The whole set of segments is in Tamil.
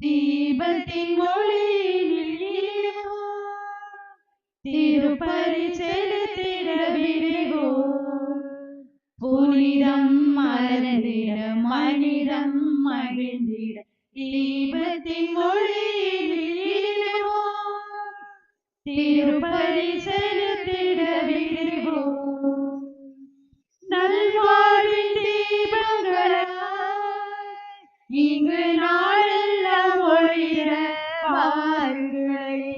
தீபத்தின் ஒளியில் திருப்பலி செலுத்திட விரைவோம். புனிதம் மலர்ந்திட மனிதம் மகிழ்ந்திட தீபத்தின் ஒளியில் திருப்பலி செலுத்திட விரைவோம். நல்வாழ்வின் தீபங்களாய் இங்கு நாளெல்லாம் ஒளிர வாருங்களே.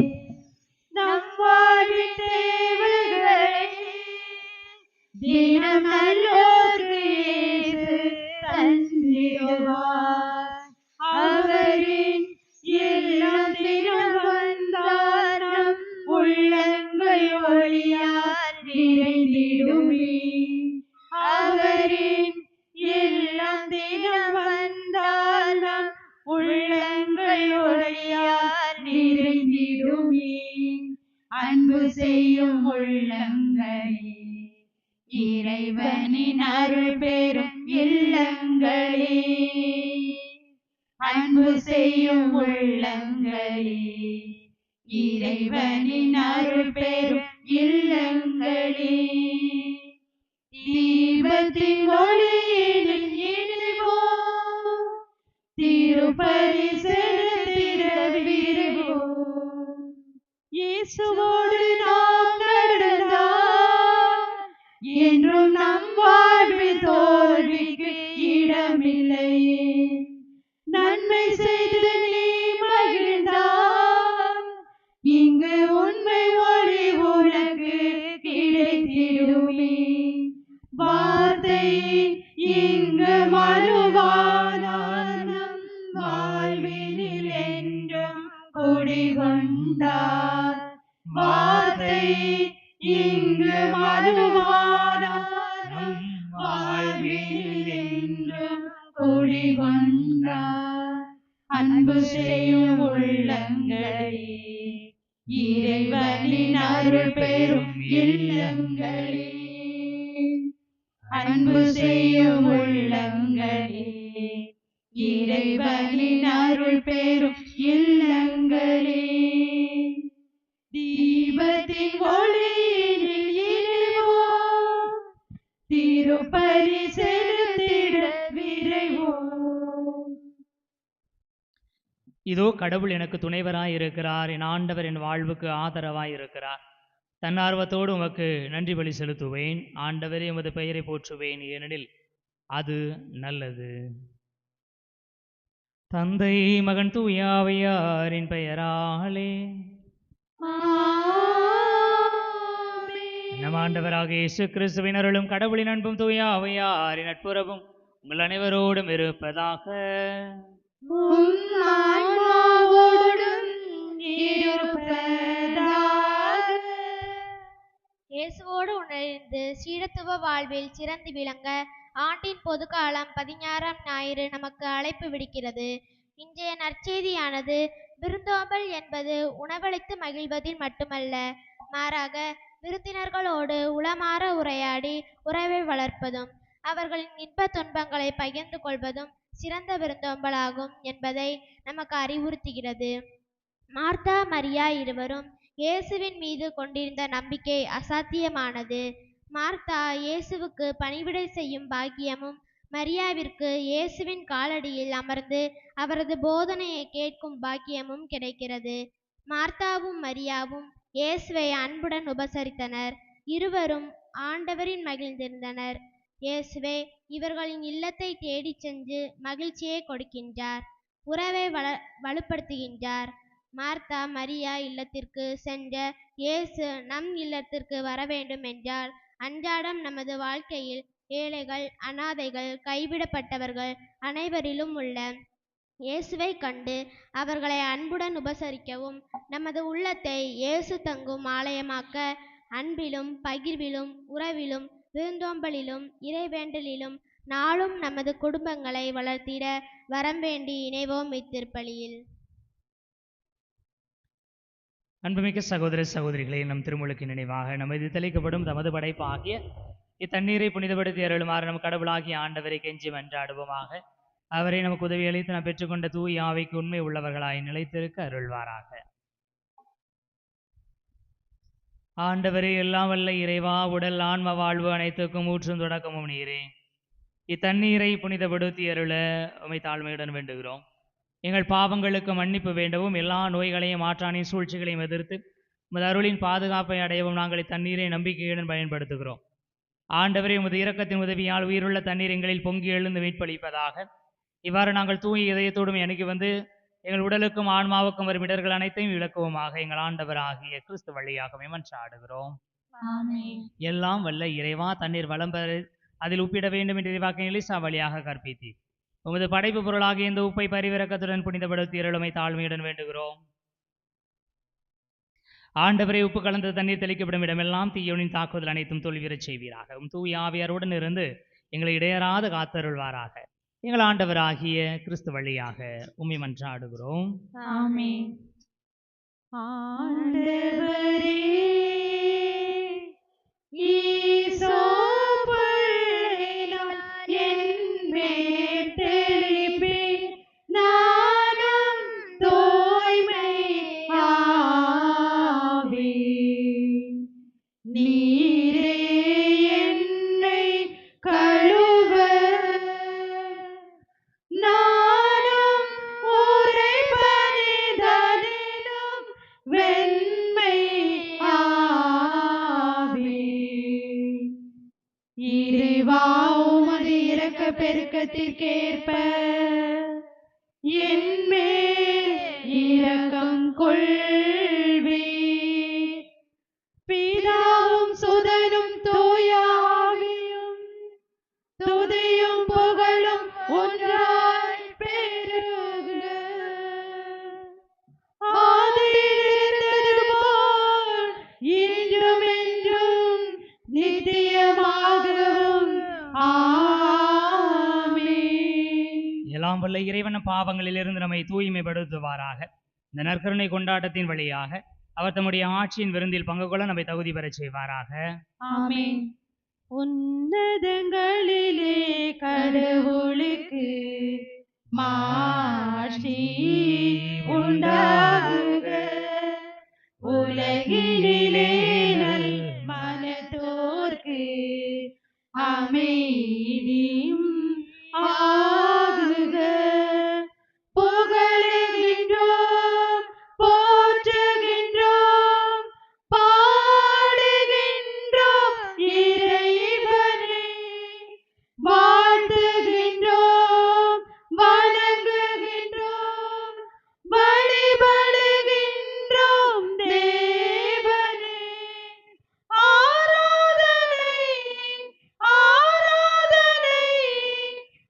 நம் வாழ்வின் தேவைகளை தினம் நல்லோர்க்கு இயேசு தந்திடுவார். அவரின் எல்லாம் தினம் வந்தார் நம் உள்ளங்கள் ஒளியால் நிறைந்திடுமே. அவரின் எல்லாம் தினம் வந்தால் நம் உள்ளங்கள் ஒளியால் நிறைந்திடுமே. அன்பு செய்யும் உள்ளங்களே, இறைவனின் அருள் பெறும் இல்லங்களே. அன்பு செய்யும் உள்ளங்களே, இறைவனின் அருள் பெறும் இல்லங்களே. தீபத்தின் ஒளியில் இணைவோம். திருப்பலி செலுத்திட விரைவோம். இயேசுவோடு நாம் நடந்தால் என்றும் நம் வாழ்வில் தோல்விக்கு இடமில்லையே. நன்மை செய்து நீ மகிழ்ந்தால் இங்கு உண்மை ஒளி உனக்கு கிடைத்திடுமே. வார்த்தை இங்கு மறுவானார் நம் வாழ்வினில் என்றும் குடிகொண்டார். வார்த்தை இங்கு மறுவானார் நம் வாழ்வினில் என்றும் குடிகொண்டார். அன்பு செய்யும் உள்ளங்களே, இறைவனின் அருள் பெறும் இல்லங்களே. அன்பு செய்யும் உள்ளங்களே, இறைவனின் அருள் பெறும் இல்லங்களே. தீபத்தின் ஒளியில் இணைவோம். திருப்பலி செலுத்திட விரைவோம். இதோ கடவுள் எனக்கு துணைவராய் இருக்கிறார். என் ஆண்டவர் என் வாழ்வுக்கு ஆதரவாய் இருக்கிறார். தன்னார்வத்தோடு உமக்கு நன்றி பலி செலுத்துவேன். ஆண்டவரே, உமது பெயரை போற்றுவேன், ஏனெனில் அது நல்லது. தந்தை மகன் தூயாவையாரின் பெயராலே நம் ஆண்டவராக இயேசு கிறிஸ்துவின் அருளும் கடவுளின் அன்பும் தூயாவையாரின் நட்புறவும் உங்கள் அனைவரோடும் இருப்பதாக. இயேசுவோடு உணர்ந்து சீடத்துவ வாழ்வில் சிறந்து விளங்க ஆண்டின் பொதுக்காலம் 16ஆம் ஞாயிறு நமக்கு அழைப்பு விடுக்கிறது. இன்றைய நற்செய்தியானது விருந்தோம்பல் என்பது உணவளித்து மகிழ்வதில் மட்டுமல்ல, மாறாக விருந்தினர்களோடு உளமாற உரையாடி உறவை வளர்ப்பதும் அவர்களின் இன்ப துன்பங்களை பகிர்ந்து கொள்வதும் சிறந்த விருந்தோம்பலாகும் என்பதை நமக்கு அறிவுறுத்துகிறது. மார்த்தா மரியா இருவரும் இயேசுவின் மீது கொண்டிருந்த நம்பிக்கை அசாத்தியமானது. மார்த்தா இயேசுவுக்கு பணிவிடை செய்யும் பாக்கியமும், மரியாவிற்கு இயேசுவின் காலடியில் அமர்ந்து அவரது போதனையை கேட்கும் பாக்கியமும் கிடைக்கிறது. மார்த்தாவும் மரியாவும் இயேசுவை அன்புடன் உபசரித்தனர். இருவரும் ஆண்டவரின் மகிழ்ந்திருந்தனர். இயேசுவே இவர்களின் இல்லத்தை தேடிச் சென்று மகிழ்ச்சியை கொடுக்கின்றார், உறவை வலுப்படுத்துகின்றார். மார்த்தா மரியா இல்லத்திற்கு சென்ற இயேசு நம் இல்லத்திற்கு வர வேண்டும் என்றால் அன்றாடம் நமது வாழ்க்கையில் ஏழைகள், அனாதைகள், கைவிடப்பட்டவர்கள் அனைவரிலும் உள்ள இயேசுவை கண்டு அவர்களை அன்புடன் உபசரிக்கவும், நமது உள்ளத்தை இயேசு தங்கும் ஆலயமாக்க அன்பிலும் பகிர்விலும் உறவிலும் விருந்தோம்பலிலும் இறைவேண்டலிலும் நாளும் நமது குடும்பங்களை வளர்த்திட வரம் வேண்டி இணைவோம் இத்திருப்பலியில். அன்புமிக்க சகோதர சகோதரிகளே, நம் திருமுழுக்கு நினைவாக நமது தெளிக்கப்படும் தமது படைப்பு ஆகிய இத்தண்ணீரை புனிதப்படுத்தி அருளுமாறு நம் கடவுளாகிய ஆண்டவரை கெஞ்சி மன்றாடுவோமாக. அவரை நமக்கு உதவி அளித்து நாம் பெற்றுக்கொண்ட தூய் ஆவிக்கு உண்மை உள்ளவர்களாய் நிலைத்திருக்க அருள்வாராக. ஆண்டவரே, எல்லாம் வல்ல இறைவா, உடல் ஆன்ம வாழ்வு அனைத்துக்கும் ஊற்றும் தொடக்கமும் நீரே. இத்தண்ணீரை புனிதப்படுத்தி அருள உம்மை தாழ்மையுடன் வேண்டுகிறோம். எங்கள் பாவங்களுக்கு மன்னிப்பு வேண்டவும், எல்லா நோய்களையும் மாற்றானின் சூழ்ச்சிகளையும் எதிர்த்து உமது அருளின் பாதுகாப்பை அடையவும் நாங்கள் இத்தண்ணீரை நம்பிக்கையுடன் பயன்படுத்துகிறோம். ஆண்டவரே, உமது இரக்கத்தின் உதவியால் உயிருள்ள தண்ணீர் எங்களில் பொங்கி எழுந்து மீட்பளிப்பதாக. இவ்வாறு நாங்கள் தூய இதயத்தோடும் எனக்கு வந்து எங்கள் உடலுக்கும் ஆன்மாவுக்கும் வரும் இடர்கள் அனைத்தையும் விளக்குவோமாக. எங்கள் ஆண்டவர் ஆகிய கிறிஸ்து வழியாகவே மன்றாடுகிறோம். எல்லாம் வல்ல இறைவா, தண்ணீர் வளம் பெற அதில் உப்பிட வேண்டும் என்று இறைவாக்கின் எலிசா வழியாக கற்பித்தீர். உமது படைப்பு பொருளாகிய இந்த உப்பை பரிவிறக்கத்துடன் புனிதப்படுத்தி அருளுமை தாழ்மையுடன் வேண்டுகிறோம். ஆண்டவரே, உப்பு கலந்த தண்ணீர் தெளிக்கப்படும் இடமெல்லாம் தீயோனின் தாக்குதல் அனைத்தும் தோல்வியறச் செய்வீராக. தூய ஆவியாருடன் இருந்து எங்களை இடையறாது காத்தருள்வாராக. எங்கள் ஆண்டவராகிய கிறிஸ்து வழியாக உம்மை மன்றாடுகிறோம். ஆமென். ஆண்டவரே, ஈசோ பிள்ளையார் என்மேல் தெளிப்பீர், நானும் தூய்மை ஆவேன். நீரே என்னை கழுவ, நானும் உறைபனிதனிலும் வெண்மை ஆவேன். இறைவா, உமது இரக்கப் பெருக்கத்திற்கேற்ப என்மேல் இரக்கம் கொள்வீர். பிதாவும் சுதனும் தூய ஆவியும் துதியும் புகழும் ஒன்றாய் பெருக. ஆதியில் இருந்தது போல் இன்றும் என்றும் நித்தியமாகவும் ஆமென். எல்லாம் வல்ல இறைவன் பாவங்களிலிருந்து நம்மை தூய்மைப்படுத்துவாராக. இந்த நற்கருணை கொண்டாட்டத்தின் வழியாக அவர் தம்முடைய ஆட்சியின் விருந்தில் பங்கு கொள்ள நம்மை தகுதி பெறச் செய்வாராக. ஆமென். உன்னதங்களிலே கடவுளுக்கு மாட்சி உண்டாகுக. உலகினிலே நல் மனத்தோர்க்கு அமைதியும் ஆகுக. புகழுகின்றோம், போற்றுகின்றோம், பாடுகின்றோம் இறைவனே. வாழ்த்துகின்றோம், வணங்குகின்றோம், வழிபடுகின்றோம் தேவனே. ஆராதனை, ஆராதனை,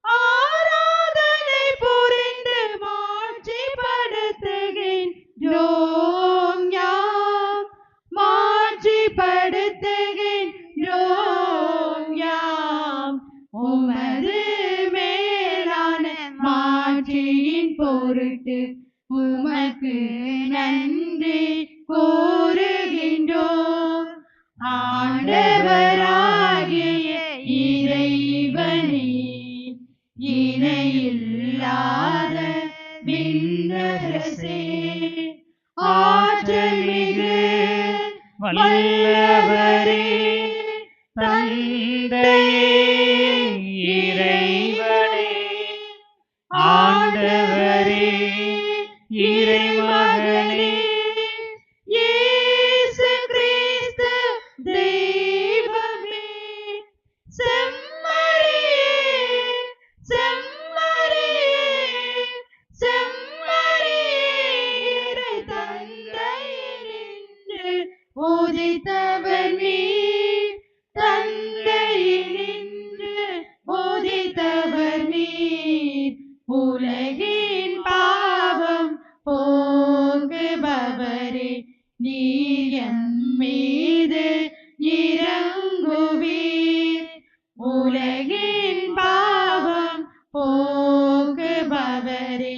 ஆராதனை புரிந்து மாட்சிப்படுத்துகின்றோம் யாம், மாட்சிப்படுத்துகின்றோம் யாம். உமது மேலான மாட்சியின் பொருட்டு உமக்கு நன்றி கூறுகின்றோம். ஆண்டவராகிய இறைவனே, இணையில்லாத விண்ணரசே, ஆற்றல் மிகு வல்லவரே, தந்தையே, இறைவனே, ஆண்டவரே, இறைமகனே, இயேசு கிறிஸ்து தெய்வமே, செம்மறியே, செம்மறியே, செம்மறியே, இறை தந்தையினின்று உதித்தவர் நீர், தந்தையினின்று உதித்தவர் நீர். உலகின் பாவம் போக்குபவரே, நீர் எம் மீது இறங்குவீர். உலகின் பாவம் போக்குபவரே,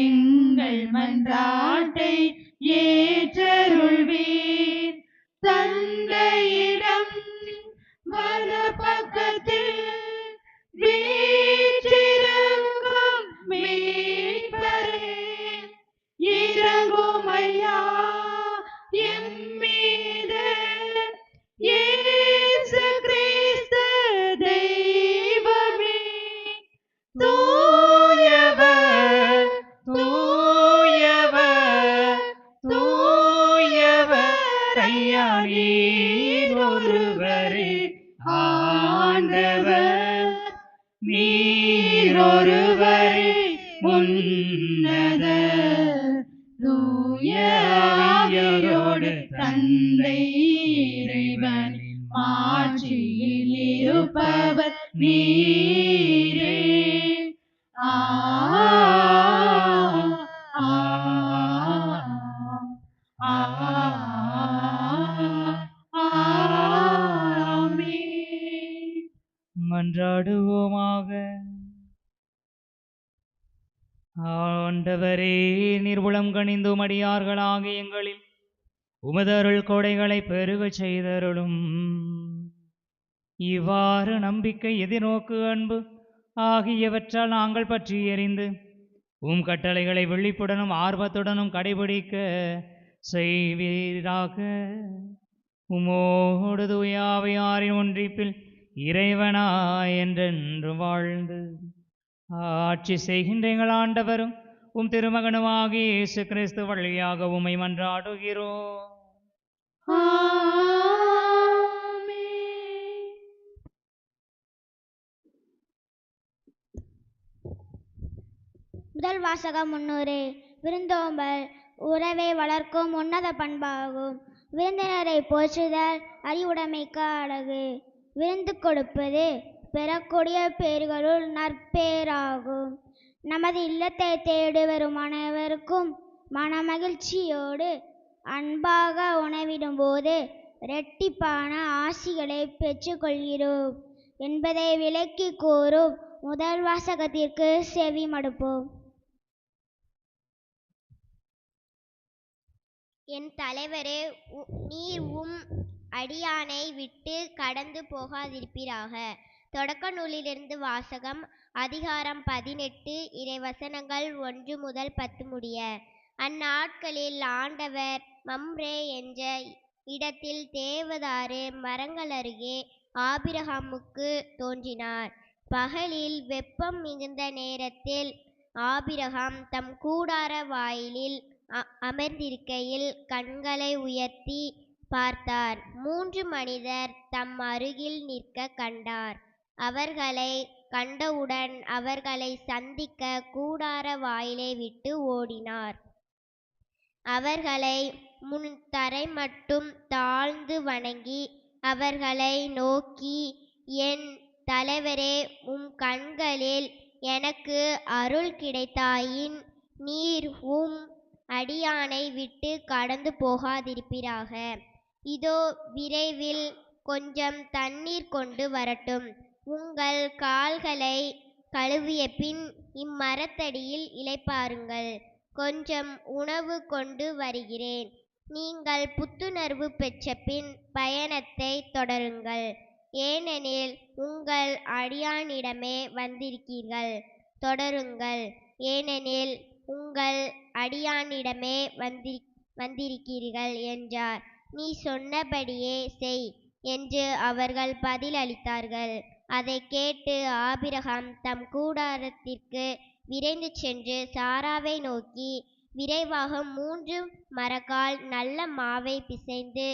எங்கள் மன்றாட்டை ஏற்றருள்வீர். தந்தையிடம் வலப்பக்கத்தில் வீற்றிருக்கும் உன்னத தூய ஆவியோடு தந்தை இறைவனின் மாட்சியில் இருப்பவர் நீரே. ஆ ஆ ஆ ஆமென். மன்றாடுவோமாக. ஆண்டவரே, நீர் உளம் கனிந்தும் அடியார்களாக எங்களில் உமது அருள் கொடைகளை பெருகச் செய்தருளும். இவ்வாறு நம்பிக்கை, எதிர்நோக்கு, அன்பு ஆகியவற்றால் நாங்கள் பற்றி எறிந்து உம் கட்டளைகளை விழிப்புடனும் ஆர்வத்துடனும் கடைபிடிக்க செய்வீராக. உமோடு தூய ஆவியாரின் ஒன்றிப்பில் இறைவனாய் என்றென்று வாழ்ந்து ஆட்சி செய்கின்ற எங்கள் ஆண்டவரும் உம் திருமகனுமாகிய இயேசு கிறிஸ்து வழியாக உம்மை மன்றாடுகிறோம். ஆமென். முதல் வாசகம் முன்னூறு. விருந்தோம்பல் உறவை வளர்க்கும் உன்னத பண்பாகும். விருந்தினரை போற்றுதல் அறிவுடைமைக்கு அழகு. விருந்து கொடுப்பது பெறக்கூடிய பேர்களுள் நற்பேராகும். நமது இல்லத்தை தேடி வரும் அனைவருக்கும் மனமகிழ்ச்சியோடு அன்பாக உணவிடும்போது இரட்டிப்பான ஆசிகளை பெற்றுக்கொள்கிறோம் என்பதை விளக்கி கூறும் முதல் வாசகத்திற்கு செவி மடுப்போம். என் தலைவரே, நீர் உம் அடியானை விட்டு கடந்து போகாதிருப்பீராக. தொடக்க நூலிலிருந்து வாசகம். அதிகாரம் 18, இறைவசனங்கள் 1 முதல் 10 முடிய. அந்நாட்களில் ஆண்டவர் மம்ரே என்ற இடத்தில் தேவதாரு மரங்களருகே ஆபிரகாமுக்கு தோன்றினார். பகலில் வெப்பம் மிகுந்த நேரத்தில் ஆபிரகாம் தம் கூடார வாயிலில் அமர்ந்திருக்கையில் கண்களை உயர்த்தி பார்த்தார். 3 மனிதர் தம் அருகில் நிற்க கண்டார். அவர்களை கண்டவுடன் அவர்களை சந்திக்க கூடார வாயிலை விட்டு ஓடினார். அவர்களை முன் தரை மட்டும் தாழ்ந்து வணங்கி அவர்களை நோக்கி, என் தலைவரே, உம் கண்களில் எனக்கு அருள் கிடைத்தாயின் நீர் உம் அடியானை விட்டு கடந்து போகாதிருப்பீராக. இதோ விரைவில் கொஞ்சம் தண்ணீர் கொண்டு வரட்டும். உங்கள் கால்களை கழுவிய பின் இம்மரத்தடியில் இளைப்பாறுங்கள். கொஞ்சம் உணவு கொண்டு வருகிறேன். நீங்கள் புத்துணர்வு பெற்ற பின் பயணத்தை தொடருங்கள். ஏனெனில் உங்கள் அடியானிடமே வந்திருக்கிறீர்கள். தொடருங்கள், ஏனெனில் உங்கள் அடியானிடமே வந்திருக்கிறீர்கள் என்றார். நீ சொன்னபடியே செய் என்று அவர்கள் பதில் அளித்தார்கள். அதை கேட்டு ஆபிரகாம் தம் கூடாரத்திற்கு விரைந்து சென்று சாராவை நோக்கி, விரைவாக 3 மரக்கால் நல்ல மாவை பிசைந்து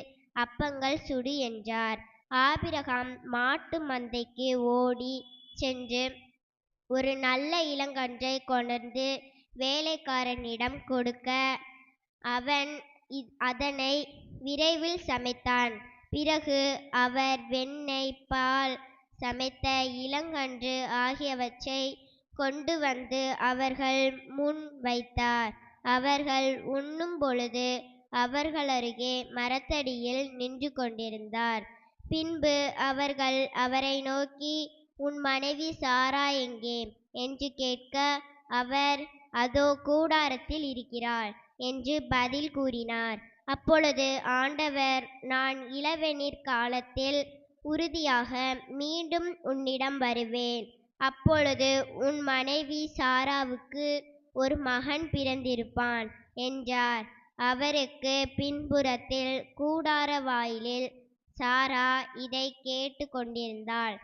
அப்பங்கள் சுடு என்றார். ஆபிரகாம் மாட்டு மந்தைக்கு ஓடி சென்று ஒரு நல்ல இளங்கன்றை கொணர்ந்து வேலைக்காரனிடம் கொடுக்க அவன் அதனை விரைவில் சமைத்தான். பிறகு அவர் வெண்ணெய், பால், சமைத்த இளங்கன்று ஆகியவற்றை கொண்டு வந்து அவர்கள் முன் வைத்தார். அவர்கள் உண்ணும் பொழுது அவர்களருகே மரத்தடியில் நின்று கொண்டிருந்தார். பின்பு அவர்கள் அவரை நோக்கி, உன் மனைவி சாரா எங்கே என்று கேட்க, அவர் அதோ கூடாரத்தில் இருக்கிறார் என்று பதில் கூறினார். அப்பொழுது ஆண்டவர், நான் இளவேனிற் காலத்தில் உறுதியாக மீண்டும் உன்னிடம் வருவேன். அப்பொழுது உன் மனைவி சாராவுக்கு ஒரு மகன் பிறந்திருப்பான் என்றார். அவருக்கு பின்புறத்தில் கூடார வாயிலில் சாரா இதை கேட்டு கொண்டிருந்தாள்.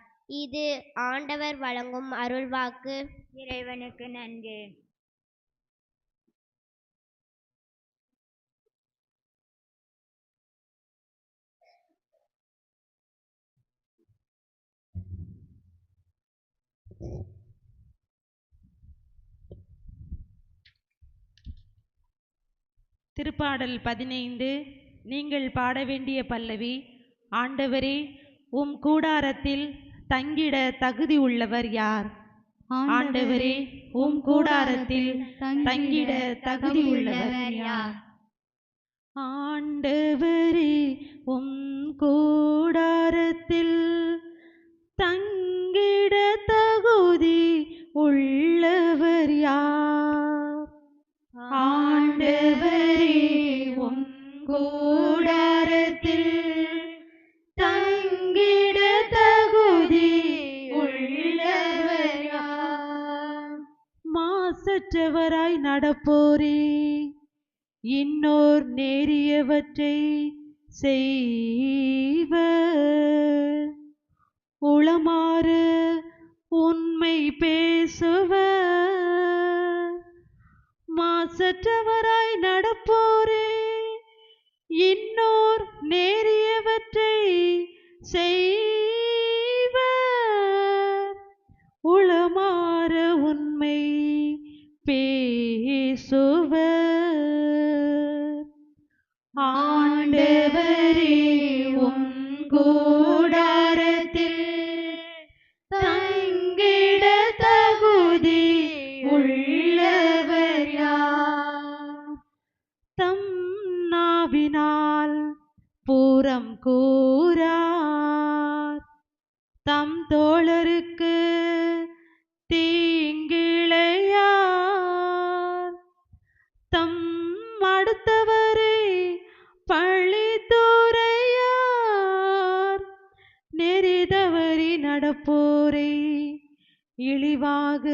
இது ஆண்டவர் வழங்கும் அருள்வாக்கு. இறைவனுக்கு நன்றி. திருப்பாடல் 15. நீங்கள் பாட வேண்டிய பல்லவி. ஆண்டவரே, உம் கூடாரத்தில் தங்கிட தகுதி உள்ளவர் யார்? ஆண்டவரே, உம் கூடாரத்தில் தங்கிட தகுதி உள்ளவர் யார்? ஆண்டவரே, உம் கூடாரத்தில் தங்கிட தகுதி உள்ளவர் யார்? ஆண்டவரே, உம் கூடாரத்தில் தங்கிட தகுதி உள்ளவர் யார்? மாசற்றவராய் நடப்போரே, இன்னோர் நேரியவற்றை செய்வர், உளமாறு உண்மை பேசுவர். மாசற்றவராய் நடப்போரே, இன்னோர் நேரியவற்றை செய்வர், உளமாறு உண்மை பேசுவர். ஆண்டவரே, உம் கூடாரத்தில் தங்கிட தகுதி உள்ளவர் யார்? தம் நாவினால் பூரம் கூறார், தம் தோழருக்கு தீங்கிழையார், தம் அடுத்தவரை பழித்துரையார், நெறிதவறி நடப்போரை இழிவாக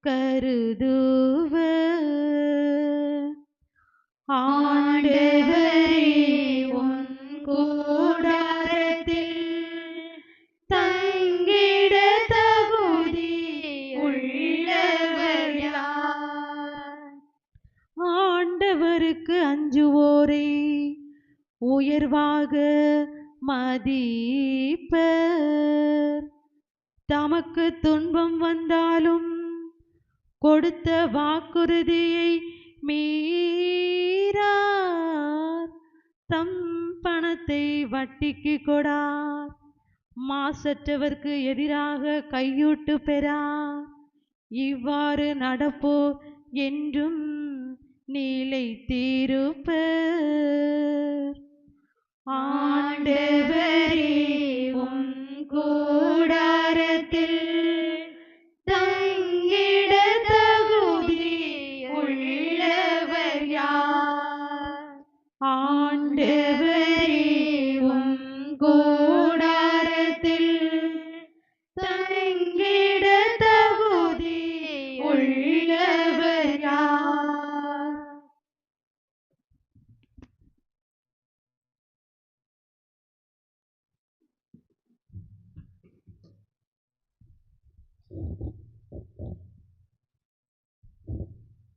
கருதுவர். ஆண்டவரே, உம் கூடாரத்தில் தங்கிட தகுதி உள்ளவர் யார்? ஆண்டவருக்கு அஞ்சுவோரை உயர்வாக மதிப்பர், தமக்கு துன்பம் வந்தாலும் கொடுத்த வாக்குறுதியை மீறார், தம் பணத்தை வட்டிக்கு கொடார், மாசற்றவர்க்கு எதிராக கையூட்டு பெறார். இவ்வாறு நடப்போர் என்றும் நிலைத்திருப்பர். ஆண்டவரே, உம் கூடாரத்தில் தங்கிட தகுதி உள்ளவர் யார்? ஆண்டவரே, உம் கூடாரத்தில் தங்கிட தகுதி உள்ளவர் யார்?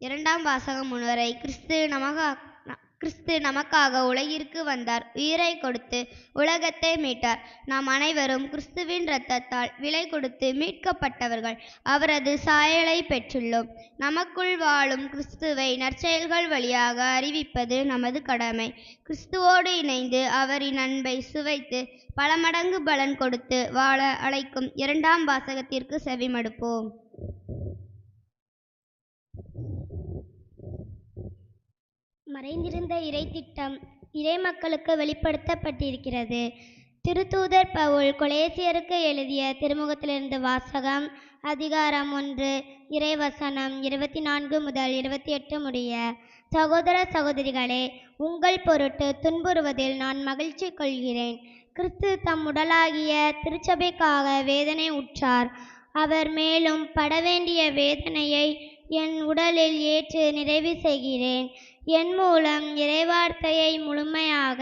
இரண்டாம் வாசகம் முன்வரை. கிறிஸ்து நமக்காக உலகிற்கு வந்தார், உயிரை கொடுத்து உலகத்தை மீட்டார். நாம் அனைவரும் கிறிஸ்துவின் இரத்தத்தால் விலை கொடுத்து மீட்கப்பட்டவர்கள். அவரது சாயலை பெற்றுள்ளோம். நமக்குள் வாழும் கிறிஸ்துவை நற்செயல்கள் வழியாக அறிவிப்பது நமது கடமை. கிறிஸ்துவோடு இணைந்து அவரின் அன்பை சுவைத்து பல மடங்கு பலன் கொடுத்து வாழ அழைக்கும் இரண்டாம் வாசகத்திற்கு செவிமடுப்போம். மறைந்திருந்த இறை திட்டம் இறை மக்களுக்கு வெளிப்படுத்தப்பட்டிருக்கிறது. திருத்தூதர் பவுல் கொலேசியருக்கு எழுதிய திருமுகத்திலிருந்து வாசகம். அதிகாரம் 1, இறைவசனம் 24 முதல் 28 முடிய. சகோதர சகோதரிகளே, உங்கள் பொருட்டு துன்புறுவதில் நான் மகிழ்ச்சி கொள்கிறேன். கிறிஸ்து தம் உடலாகிய திருச்சபைக்காக வேதனை உற்றார். அவர் மேலும் படவேண்டிய வேதனையை என் உடலில் ஏற்று நிறைவு செய்கிறேன். என் மூலம் இறைவார்த்தையை முழுமையாக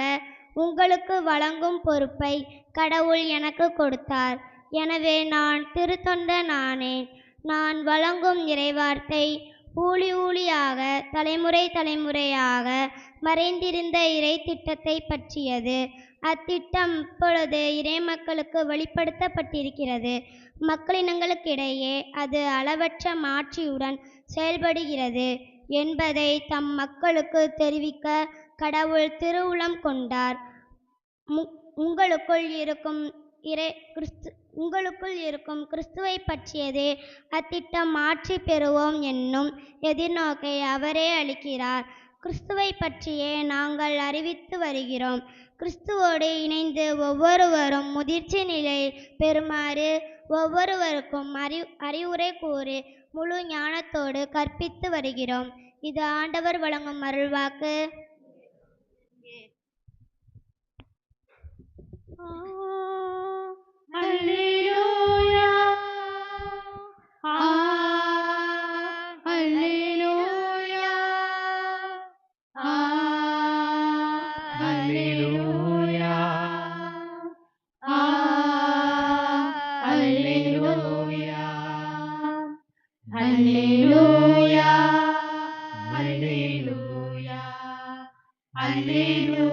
உங்களுக்கு வழங்கும் பொறுப்பை கடவுள் எனக்கு கொடுத்தார். எனவே நான் திருத்தொண்டனானேன். நான் வழங்கும் இறைவார்த்தை ஊழியாக தலைமுறை தலைமுறையாக மறைந்திருந்த இறை திட்டத்தை பற்றியது. அத்திட்டம் இப்பொழுது இறை மக்களுக்கு வெளிப்படுத்தப்பட்டிருக்கிறது. மக்களினங்களுக்கிடையே அது அளவற்ற மாட்சியுடன் செயல்படுகிறது. என்பதை தம் மக்களுக்கு தெரிவிக்க கடவுள் திருவுளம் கொண்டார். உங்களுக்குள் இருக்கும் கிறிஸ்துவை பற்றியதே அத்திட்டம் மாற்றி பெறுவோம் என்னும் எதிர்நோக்கை அவரே அளிக்கிறார். கிறிஸ்துவை பற்றியே நாங்கள் அறிவித்து வருகிறோம். கிறிஸ்துவோடு இணைந்து ஒவ்வொருவரும் முதிர்ச்சி நிலை பெறுமாறு ஒவ்வொருவருக்கும் அறிவுரை கூறி முழு ஞானத்தோடு கற்பித்து வருகிறோம். இது ஆண்டவர் வழங்கும் அருள்வாக்கு. அல்லேலூயா அல்லேலூயா அல்லேலூயா அல்லேலூயா அல்லேலூயா அல்லேலூயா அல்லேலூயா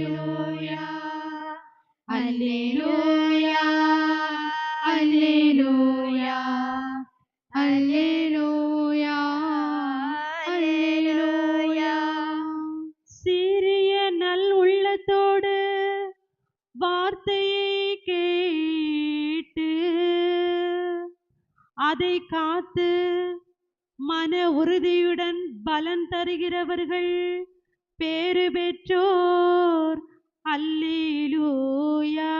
அல்லேலூயா அல்லேலூயா அல்லேலூயா அல்லேலூயா அல்லேலூயா. சிறிய நல் உள்ளத்தோடு வார்த்தையை கேட்டு அதை காத்து மன உறுதியுடன் பலன் தருகிறவர்கள் பேறு பெற்றோர். அல்லேலூயா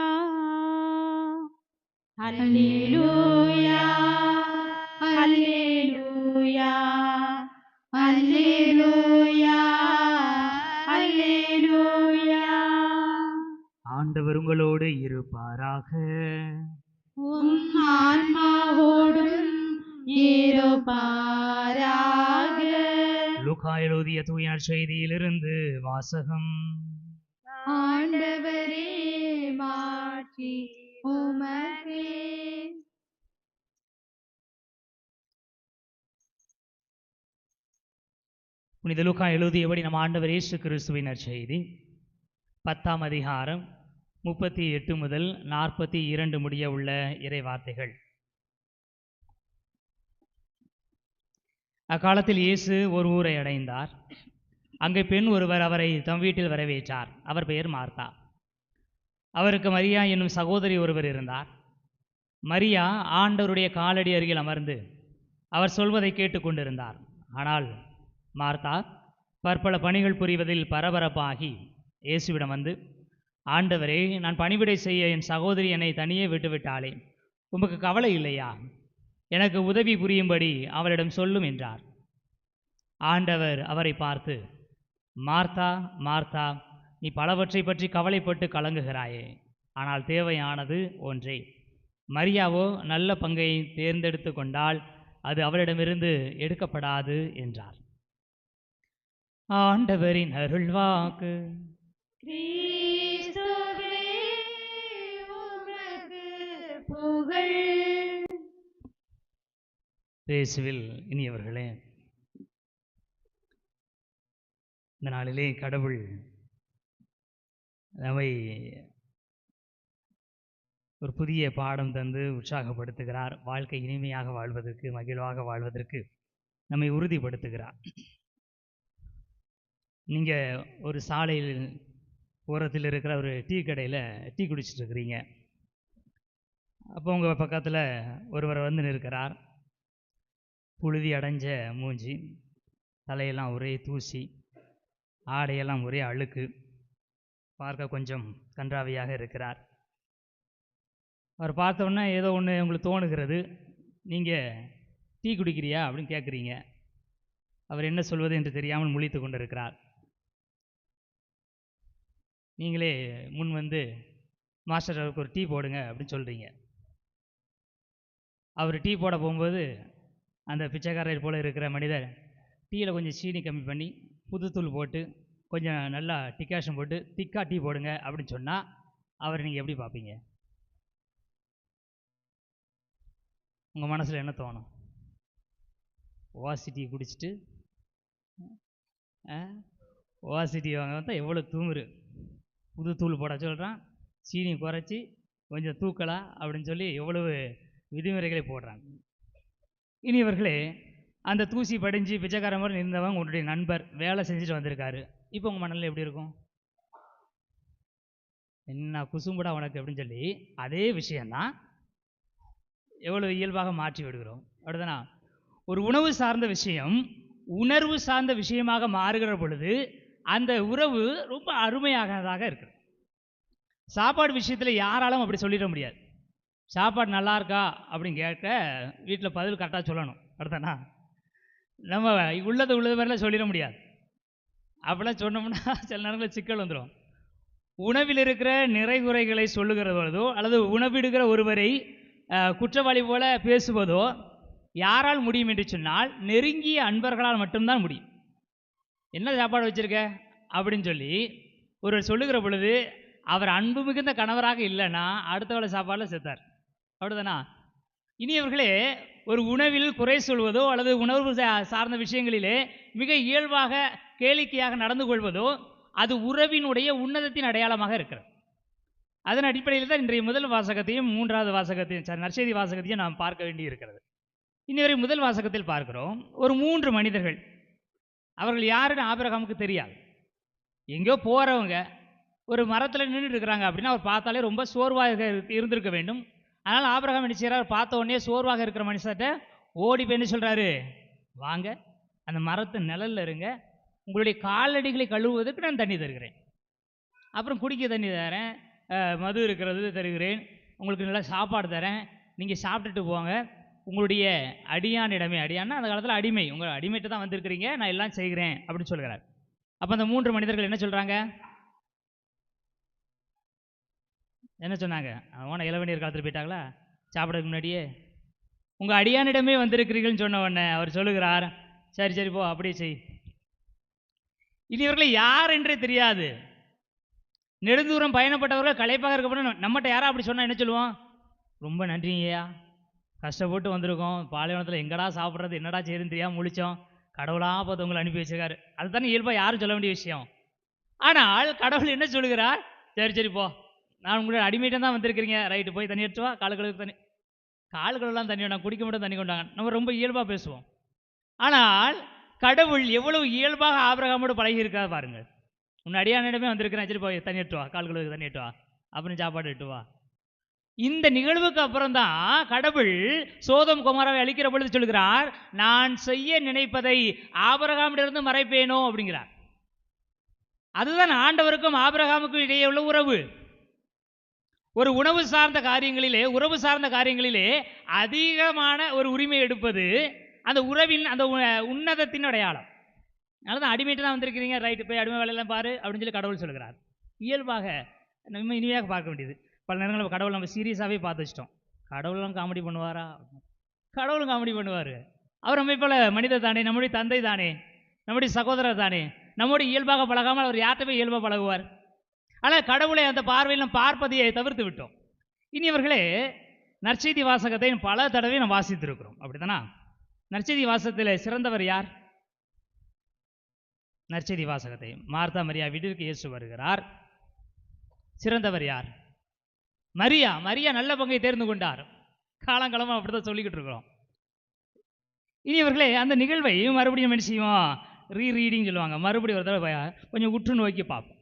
அல்லேலூயா அல்லேலூயா அல்லேலூயா அல்லேலூயா. ஆண்டவர் உங்களோடு இருப்பாராக. உம் ஆன்மாவோடும் இருப்பாராக. லூக்கா எழுதிய தூய நற்செய்தியிலிருந்து வாசகம். ஆண்டவரே மாற்றி உமக்கே. புனித லூக்கா எழுதியபடி நம் ஆண்டவர் இயேசு கிறிஸ்துவின் நற்செய்தி 10ஆம் அதிகாரம் 38 முதல் 42 முடிய உள்ள இறை வார்த்தைகள். அக்காலத்தில் இயேசு ஒரு ஊரை அடைந்தார். அங்கே பெண் ஒருவர் அவரை தம் வீட்டில் வரவேற்றார். அவர் பெயர் மார்த்தா. அவருக்கு மரியா என்னும் சகோதரி ஒருவர் இருந்தார். மரியா ஆண்டவருடைய காலடி அருகில் அமர்ந்து அவர் சொல்வதை கேட்டுக்கொண்டிருந்தார். ஆனால் மார்த்தா பற்பல பணிகள் புரிவதில் பரபரப்பாகி இயேசுவிடம் வந்து, ஆண்டவரே, நான் பணிவிடை செய்ய என் சகோதரி என்னை தனியே விட்டுவிட்டாளே, உமக்கு கவலை இல்லையா? எனக்கு உதவி புரியும்படி அவளிடம் சொல்லும் என்றார். ஆண்டவர் அவரை பார்த்து, மார்த்தா மார்த்தா, நீ பலவற்றை பற்றி கவலைப்பட்டு கலங்குகிறாயே, ஆனால் தேவையானது ஒன்றே. மரியாவோ நல்ல பங்கை தேர்ந்தெடுத்து கொண்டால் அது அவளிடமிருந்து எடுக்கப்படாது என்றார். ஆண்டவரின் அருள்வாக்கு. கிறிஸ்துவே உமக்கு புகழ். இயேசுவில் இனியவர்களே, இந்த நாளிலே கடவுள் நம்மை ஒரு புதிய பாடம் தந்து உற்சாகப்படுத்துகிறார். வாழ்க்கை இனிமையாக வாழ்வதற்கு, மகிழ்வாக வாழ்வதற்கு நம்மை உறுதிப்படுத்துகிறார். நீங்கள் ஒரு சாலையில் ஓரத்தில் இருக்கிற ஒரு டீ கடையில் டீ குடிச்சிட்டு இருக்கிறீங்க. அப்போ உங்கள் பக்கத்தில் ஒருவர் வந்து நிற்கிறார். புழுதி அடைஞ்ச மூஞ்சி, தலையெல்லாம் ஒரே தூசி, ஆடையெல்லாம் ஒரே அழுக்கு, பார்க்க கொஞ்சம் கன்றாவியாக இருக்கிறார். அவர் பார்த்தோன்னே ஏதோ ஒன்று உங்களுக்கு தோணுகிறது. நீங்கள் டீ குடிக்கிறியா அப்படின்னு கேட்குறீங்க. அவர் என்ன சொல்வது என்று தெரியாமல் முழித்து கொண்டிருக்கிறார். நீங்களே முன் வந்து, மாஸ்டர் அவருக்கு ஒரு டீ போடுங்க அப்படின்னு சொல்கிறீங்க. அவர் டீ போட போகும்போது அந்த பிச்சைக்காரர் போல் இருக்கிற மனிதர் டீயில் கொஞ்சம் சீனி கம்மி பண்ணி புதுத்தூள் போட்டு கொஞ்சம் நல்லா டிகாஷன் போட்டு திக்காக டீ போடுங்க அப்படின்னு சொன்னால் அவர் நீங்கள் எப்படி பார்ப்பீங்க? உங்கள் மனசில் என்ன தோணும்? ஓசி டீ குடிச்சிட்டு ஓசி டீ வாங்க வந்தால் எவ்வளோ தூங்குரு, புது தூள் போட சொல்கிறான், சீனி குறைச்சி கொஞ்சம் தூக்கலாம் அப்படின்னு சொல்லி எவ்வளவு விதிமுறைகளை போடுறாங்க. இனியவர்களே, அந்த தூசி படிஞ்சு பிச்சைக்கார மாதிரி இருந்தவங்க உங்களுடைய நண்பர் வேலை செஞ்சுட்டு வந்திருக்காரு. இப்போ உங்கள் மனநிலை எப்படி இருக்கும்? என்ன குசும்புடா உனக்கு அப்படின்னு சொல்லி அதே விஷயந்தான் எவ்வளவு இயல்பாக மாற்றி விடுகிறோம். அப்படிதானா? ஒரு உணவு சார்ந்த விஷயம் உணர்வு சார்ந்த விஷயமாக மாறுகிற பொழுது அந்த உறவு ரொம்ப அருமையானதாக இருக்குது. சாப்பாடு விஷயத்தில் யாராலும் அப்படி சொல்லிட முடியாது. சாப்பாடு நல்லா இருக்கா அப்படின்னு கேட்க வீட்டில் பதில் கரெக்டாக சொல்லணும். அப்படிதானா? நம்ம உள்ளது மாதிரிலாம் சொல்லிட முடியாது. அப்படிலாம் சொன்னோம்னா சில நேரங்களில் சிக்கல் வந்துடும். உணவில் இருக்கிற நிறைகுறைகளை சொல்லுகிறதோ அல்லது உணவிடுகிற ஒருவரை குற்றவாளி போல பேசுவதோ யாரால் முடியும் என்று சொன்னால் நெருங்கிய அன்பர்களால் மட்டும்தான் முடியும். என்ன சாப்பாடு வச்சிருக்க அப்படின்னு சொல்லி ஒருவர் சொல்லுகிற பொழுது அவர் அன்பு மிகுந்த கணவராக இல்லைன்னா அடுத்த வேளை சாப்பாடில் செத்தார். அப்படிதானா? இனியவர்களே, ஒரு உணவில் குறை சொல்வதோ அல்லது உணர்வு சார்ந்த விஷயங்களிலே மிக இயல்பாக கேளிக்கையாக நடந்து கொள்வதோ அது உறவினுடைய உன்னதத்தின் அடையாளமாக இருக்கிறது. அதன் அடிப்படையில் தான் இன்றைய முதல் வாசகத்தையும் மூன்றாவது வாசகத்தையும் நற்செய்தி வாசகத்தையும் நாம் பார்க்க வேண்டி இருக்கிறது. இன்னவரை முதல் வாசகத்தில் பார்க்கிறோம், ஒரு 3 மனிதர்கள். அவர்கள் யாருன்னு ஆபிரகாமுக்கு தெரியாது. எங்கேயோ போகிறவங்க ஒரு மரத்தில் நின்றுட்டு இருக்கிறாங்க அப்படின்னா அவர் பார்த்தாலே ரொம்ப சோர்வாக இருந்திருக்க வேண்டும். அதனால் ஆபிரகாம் என்ன செய்கிறார்? பார்த்த உடனே சோர்வாக இருக்கிற மனுஷர்கிட்ட ஓடி போய் என்ன சொல்கிறாரு? வாங்க, அந்த மரத்து நிழல்ல இருங்க, உங்களுடைய காலடிகளை கழுவுவதற்கு நான் தண்ணி தருகிறேன், அப்புறம் குடிக்க தண்ணி தரேன், மது இருக்கிறது தருகிறேன், உங்களுக்கு நல்லா சாப்பாடு தரேன், நீங்கள் சாப்பிட்டுட்டு போங்க, உங்களுடைய அடியானிடமே, அடியான்னா அந்த காலத்தில் அடிமை, உங்கள் அடிமைட்டு தான் வந்திருக்கிறீங்க, நான் எல்லாம் செய்கிறேன் அப்படின்னு சொல்கிறார். அப்போ அந்த 3 மனிதர்கள் என்ன சொல்கிறாங்க? என்ன சொன்னாங்க? அவனை இளவணியர் காலத்தில் போயிட்டாங்களா சாப்பிட்றதுக்கு முன்னாடியே? உங்கள் அடியானிடமே வந்திருக்கிறீர்கள்னு சொன்ன உடனே அவர் சொல்லுகிறார், சரி சரி போ, அப்படியே செய். இனி இவர்களை யார் என்றே தெரியாது. நெடுந்தூரம் பயணப்பட்டவர்கள் களைப்பாக இருக்கப்பட நம்மகிட்ட யாரா அப்படி சொன்னால் என்ன சொல்லுவோம்? ரொம்ப நன்றிங்கய்யா, கஷ்டப்பட்டு வந்திருக்கோம், பாலைவனத்தில் எங்கடா சாப்பிட்றது என்னடா செய்யுதுன்னு தெரியாமல் முழிச்சோம், கடவுளாக பார்த்து உங்களை அனுப்பி வச்சிருக்காரு. அதுதானே இயல்பாக யாரும் சொல்ல வேண்டிய விஷயம். ஆனால் கடவுள் என்ன சொல்லுகிறார்? சரி சரி போ, நான் உங்களோட அடிமையிட்ட தான் வந்திருக்கிறீங்க, ரைட்டு, போய் தண்ணி எடுத்து வா, காலுகளுக்கு தண்ணி, காலுகளெல்லாம் தண்ணி வேண்டாம், குடிக்க மட்டும் தண்ணி கொண்டாங்க. நம்ம ரொம்ப இயல்பாக பேசுவோம். ஆனால் கடவுள் எவ்வளவு இயல்பாக ஆபிரகாமோடு பழகி இருக்காது பாருங்கள். உன் அடியானிடமே வந்திருக்கிறேன், சரி போய் தண்ணி எடுத்து வா, கால்களுக்கு தண்ணி எடுத்து வா, அப்புறம் சாப்பாடு எடுத்து வா. இந்த நிகழ்வுக்கு அப்புறம் தான் கடவுள் சோதம் குமாராவை அழிக்கிற பொழுது சொல்கிறார், நான் செய்ய நினைப்பதை ஆபிரகாமிடமிருந்து மறைப்பேனோ அப்படிங்கிறார். அதுதான் ஆண்டவருக்கும் ஆபிரகாமுக்கும் இடையே உள்ள உறவு. ஒரு உணவு சார்ந்த காரியங்களிலே, உறவு சார்ந்த காரியங்களிலே அதிகமான ஒரு உரிமை எடுப்பது அந்த உறவின் அந்த உன்னதத்தின் அடையாளம். அதனால தான் அடிமைட்டு தான் வந்திருக்கிறீங்க, ரைட்டு, போய் அடிமை வேலையெல்லாம் பாரு அப்படின்னு சொல்லி கடவுள் சொல்கிறார். இயல்பாக நம்ம இனிமையாக பார்க்க வேண்டியது. பல நேரங்கள் கடவுள் நம்ம சீரியஸாகவே பார்த்து வச்சிட்டோம். கடவுளும் காமெடி பண்ணுவாரா? கடவுளும் காமெடி பண்ணுவார். அவர் நம்மை போல மனிதர் தானே, நம்முடைய தந்தை தானே, நம்முடைய சகோதரர் தானே, நம்முடைய இயல்பாக பழகாமல் அவர் யார்கிட்ட போய் இயல்பாக பழகுவார்? ஆனால் கடவுளை அந்த பார்வையில் நம்ம பார்ப்பதையை தவிர்த்து விட்டோம். இனியவர்களே, நற்செய்தி வாசகத்தை பல தடவை நாம் வாசித்திருக்கிறோம். அப்படித்தானா? நற்செய்தி வாசகத்தில் சிறந்தவர் யார்? நற்செய்தி வாசகத்தை மார்த்தா மரியா வீட்டிற்கு இயேசு வருகிறார். சிறந்தவர் யார்? மரியா. மரியா நல்ல பங்கை தேர்ந்து கொண்டார். காலங்காலமாக அப்படிதான் சொல்லிக்கிட்டு இருக்கிறோம். இனியவர்களே, அந்த நிகழ்வை மறுபடியும் என்ன செய்வோம்? ரீரீடிங் சொல்லுவாங்க. மறுபடியும் ஒரு தடவை கொஞ்சம் உற்று நோக்கி பார்ப்போம்.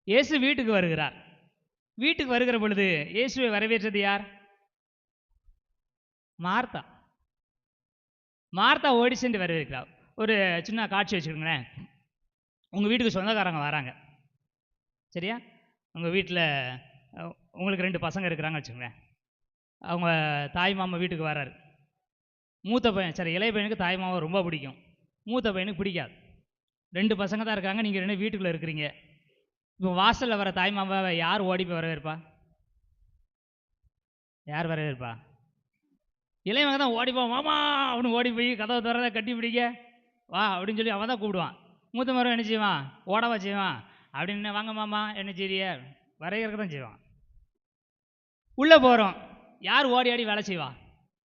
இயேசு வீட்டுக்கு வருகிறார். வீட்டுக்கு வருகிற பொழுது இயேசுவை வரவேற்றது யார்? மார்த்தா. மார்த்தா ஓடி சென்று வரவேற்கிறார். ஒரு சின்ன காட்சி வச்சுக்கோங்களேன். உங்கள் வீட்டுக்கு சொந்தக்காரங்க வராங்க, சரியா? உங்கள் வீட்டில் உங்களுக்கு 2 பசங்க இருக்கிறாங்க வச்சுக்கோங்களேன். அவங்க தாய் மாமா வீட்டுக்கு வர்றாரு. மூத்த பையன், சரி, இளைய பையனுக்கு தாய் மாமா ரொம்ப பிடிக்கும், மூத்த பையனுக்கு பிடிக்காது. 2 பசங்க தான் இருக்காங்க, நீங்கள் 2 வீட்டுக்குள்ளே இருக்கிறீங்க. இப்போ வாசலில் வர தாய் மாமாவை யார் ஓடி போய் வரவேற்பா? யார் வரவேற்பா? இளையவங்க தான் ஓடிப்போ, மாமா அவனு ஓடி போய் கதவை திறந்த கட்டி பிடிக்க வா அப்படின்னு சொல்லி அவன் தான் கூப்பிடுவான். மூத்த மரம் என்ன செய்வான்? ஓடவா செய்வான். அப்படின்னு வாங்க மாமா என்ன செய்ய வரைகிறதுக்கு தான் செய்வான். உள்ளே போகிறோம், யார் ஓடி ஆடி வேலை செய்வா?